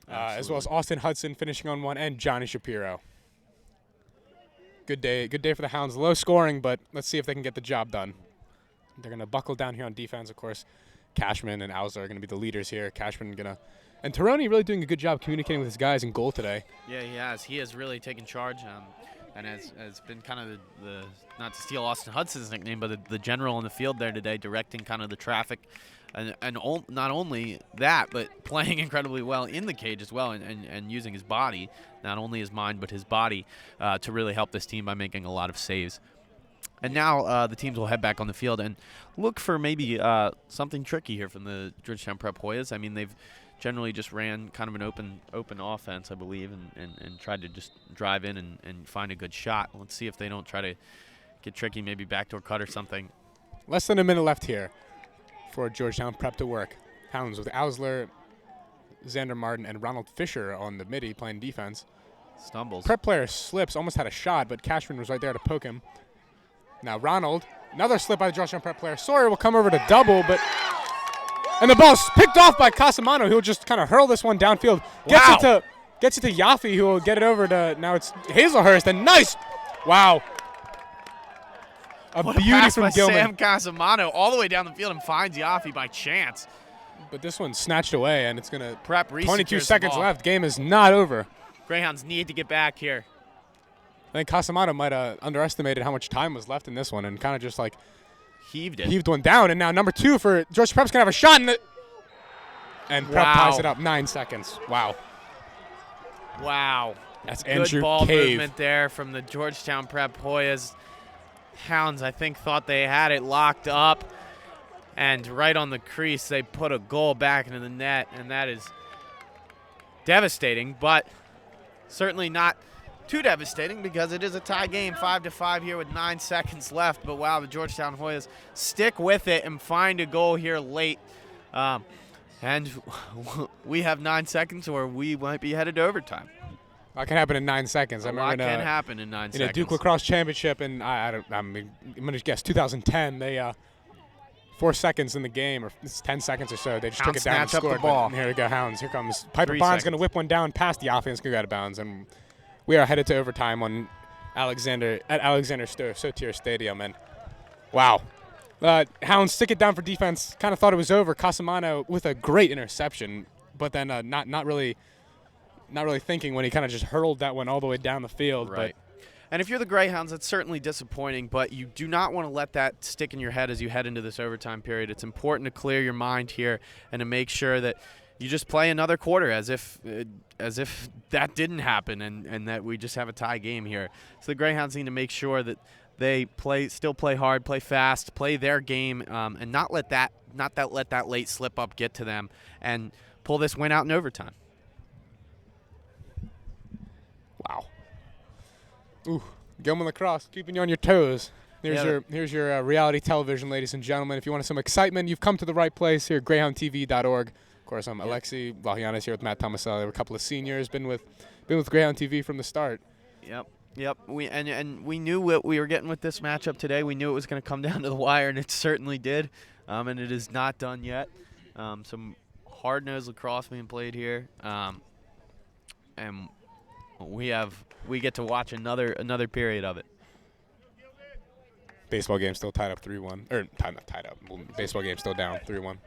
as well as Austin Hudson finishing on one, and Johnny Shapiro. Good day for the Hounds. Low scoring, but let's see if they can get the job done. They're gonna buckle down here on defense, of course. Cashman and Ausler are gonna be the leaders here. And Taroni really doing a good job communicating with his guys in goal today. Yeah, he has. He has really taken charge. And has been kind of the not to steal Austin Hudson's nickname, but the general in the field there today, directing kind of the traffic, and not only that, but playing incredibly well in the cage as well, and using his body, not only his mind but his body, to really help this team by making a lot of saves. And now the teams will head back on the field and look for maybe something tricky here from the Georgetown Prep Hoyas. I mean, they've generally just ran kind of an open offense, I believe, and tried to just drive in and find a good shot. Let's see if they don't try to get tricky, maybe backdoor cut or something. Less than a minute left here for Georgetown Prep to work. Hounds with Ausler, Xander Martin, and Ronald Fisher on the midi playing defense. Stumbles. Prep player slips, almost had a shot, but Cashman was right there to poke him. Now Ronald, another slip by the Georgetown Prep player. Sawyer will come over to double, but... And the ball's picked off by Casamano, who will just kind of hurl this one downfield. Gets it to Yaffe, who will get it over to, now it's Hazelhurst, and nice! Wow. A beauty from Gilman. Sam Casamano all the way down the field and finds Yaffe by chance. But this one's snatched away, and it's going to... Prep 22 seconds left. Game is not over. Greyhounds need to get back here. I think Casamano might have underestimated how much time was left in this one and kind of just like... Heaved one down, and now number 2 for George Prep's going to have a shot, and Prep ties it up. 9 seconds. Wow. That's Andrew Good ball Cave. movement there from the Georgetown Prep Hoyas. Hounds, I think, thought they had it locked up, and right on the crease, they put a goal back into the net, and that is devastating, but certainly not too devastating because it is a tie game, 5-5 here with 9 seconds left. But wow, the Georgetown Hoyas stick with it and find a goal here late. And we have 9 secons, or we might be headed to overtime. A lot can happen in 9 seconds. A lot can happen in 9 seconds. In a Duke Lacrosse championship, and I'm going to guess 2010, they 4 seconds in the game, or it's 10 seconds or so, they just took it down and scored. The ball. Here we go, Hounds. Here comes Piper Bond's going to whip one down past the offense, going to go out of bounds, and we are headed to overtime on Alexander Sotier Stadium, and wow. Hounds stick it down for defense. Kind of thought it was over. Casamano with a great interception, but then not really thinking when he kind of just hurled that one all the way down the field. Right. And if you're the Greyhounds, that's certainly disappointing, but you do not want to let that stick in your head as you head into this overtime period. It's important to clear your mind here and to make sure that you just play another quarter as if that didn't happen and that we just have a tie game here. So the Greyhounds need to make sure that they still play hard, play fast, play their game, and not let that late slip up get to them, and pull this win out in overtime. Wow. Ooh, Gilman Lacrosse, keeping you on your toes. Here's your reality television, ladies and gentlemen. If you want some excitement, you've come to the right place here at GreyhoundTV.org. Of course, I'm Alexi Lahianis here with Matt Tomaselli. We're a couple of seniors, been with Greyhound TV from the start. Yep. We knew what we were getting with this matchup today. We knew it was going to come down to the wire, and it certainly did. And it is not done yet. Some hard-nosed lacrosse being played here, and we get to watch another period of it. Baseball game still tied up 3-1. Or not tied up. Baseball game still down 3-1.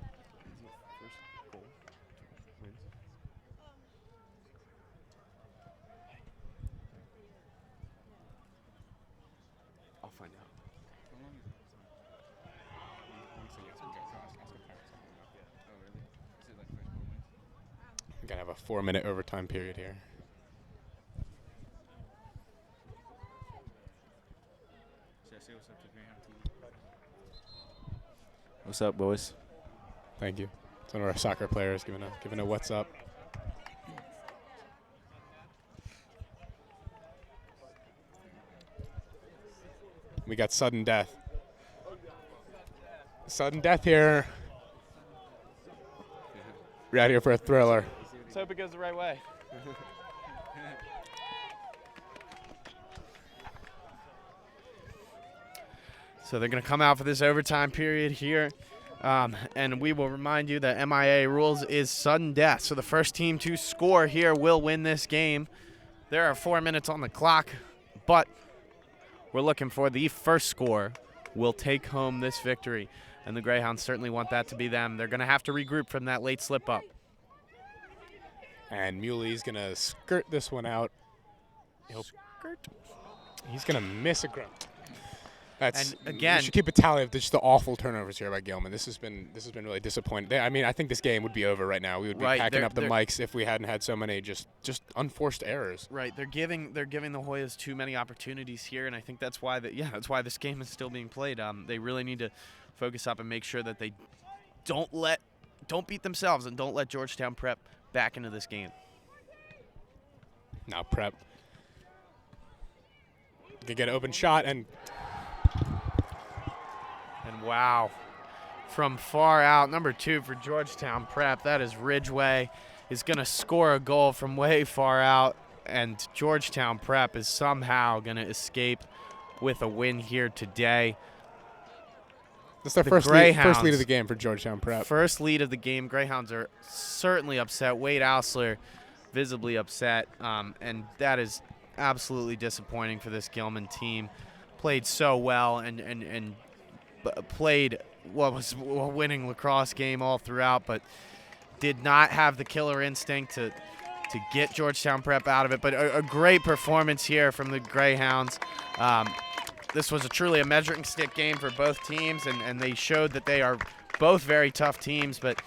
I'll find out. We're going to have a 4-minute overtime period here. What's up, boys? Thank you. It's one of our soccer players giving a what's up. We got sudden death. Sudden death here. We're out here for a thriller. Let's hope it goes the right way. So they're going to come out for this overtime period here. And we will remind you that MIA rules is sudden death. So the first team to score here will win this game. There are 4 minutes on the clock, but we're looking for the first score will take home this victory. And the Greyhounds certainly want that to be them. They're going to have to regroup from that late slip up. And Muley's going to skirt this one out. He's going to miss a grunt. That's, and again, we should keep a tally of just the awful turnovers here by Gilman. This has been really disappointing. I mean, I think this game would be over right now. We would be packing up the mics if we hadn't had so many just unforced errors. Right, they're giving the Hoyas too many opportunities here, and I think that's why that's why this game is still being played. They really need to focus up and make sure that they don't beat themselves and don't let Georgetown Prep back into this game. Now Prep can get an open shot and wow, from far out, number 2 for Georgetown Prep. That is Ridgway is going to score a goal from way far out, and Georgetown Prep is somehow going to escape with a win here today. That's their first lead of the game for Georgetown Prep. First lead of the game. Greyhounds are certainly upset. Wade Ausler visibly upset, and that is absolutely disappointing for this Gilman team. Played so well and played what was a winning lacrosse game all throughout, but did not have the killer instinct to get Georgetown Prep out of it. But a great performance here from the Greyhounds. This was truly a measuring stick game for both teams, and they showed that they are both very tough teams, but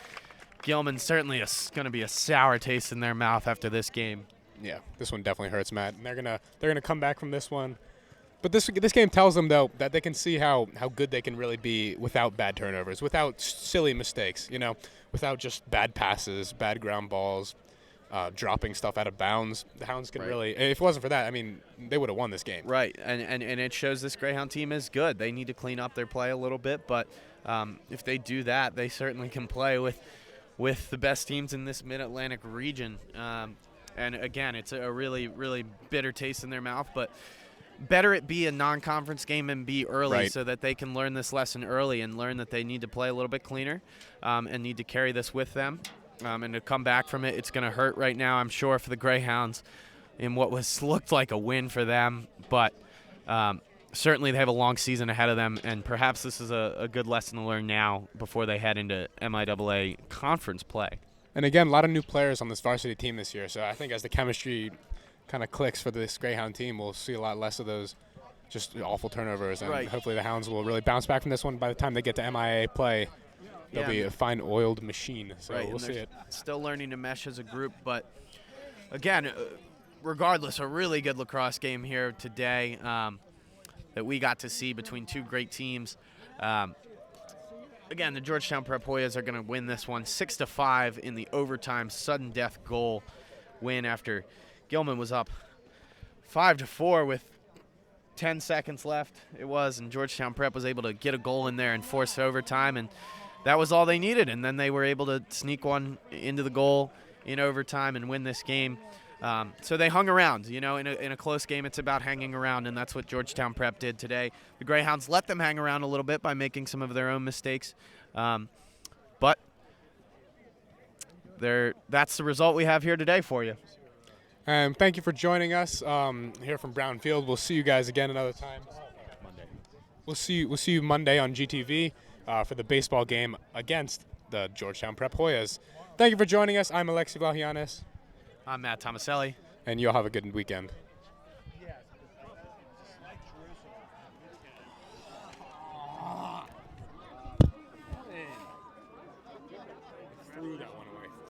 Gilman certainly is going to be a sour taste in their mouth after this game. Yeah, this one definitely hurts, Matt. And they're gonna come back from this one. But this game tells them, though, that they can see how good they can really be without bad turnovers, without silly mistakes, without just bad passes, bad ground balls, dropping stuff out of bounds. The Hounds can really – if it wasn't for that, I mean, they would have won this game. Right, and it shows this Greyhound team is good. They need to clean up their play a little bit, but if they do that, they certainly can play with the best teams in this Mid-Atlantic region. And, again, it's a really, really bitter taste in their mouth, but – better it be a non-conference game and be early so that they can learn this lesson early and learn that they need to play a little bit cleaner and need to carry this with them. And to come back from it, it's going to hurt right now, I'm sure, for the Greyhounds in what looked like a win for them. But certainly they have a long season ahead of them, and perhaps this is a good lesson to learn now before they head into MIAA conference play. And, again, a lot of new players on this varsity team this year, so I think as the chemistry – kind of clicks for this Greyhound team, we'll see a lot less of those just awful turnovers, and hopefully the Hounds will really bounce back from this one. By the time they get to MIA play, they'll be a fine oiled machine, so we'll see it. Still learning to mesh as a group, but again, regardless, a really good lacrosse game here today that we got to see between two great teams. Again, the Georgetown Prep Hoyas are going to win this one 6-5 in the overtime sudden death goal win after Gilman was up 5-4 with 10 seconds left. It was, and Georgetown Prep was able to get a goal in there and force overtime, and that was all they needed. And then they were able to sneak one into the goal in overtime and win this game. So they hung around. In a close game, it's about hanging around, and that's what Georgetown Prep did today. The Greyhounds let them hang around a little bit by making some of their own mistakes, but that's the result we have here today for you. Thank you for joining us here from Brownfield. We'll see you guys again another time. Monday. We'll see you Monday on GTV for the baseball game against the Georgetown Prep Hoyas. Thank you for joining us. I'm Alexi Vlahianis. I'm Matt Tomaselli. And you'll have a good weekend.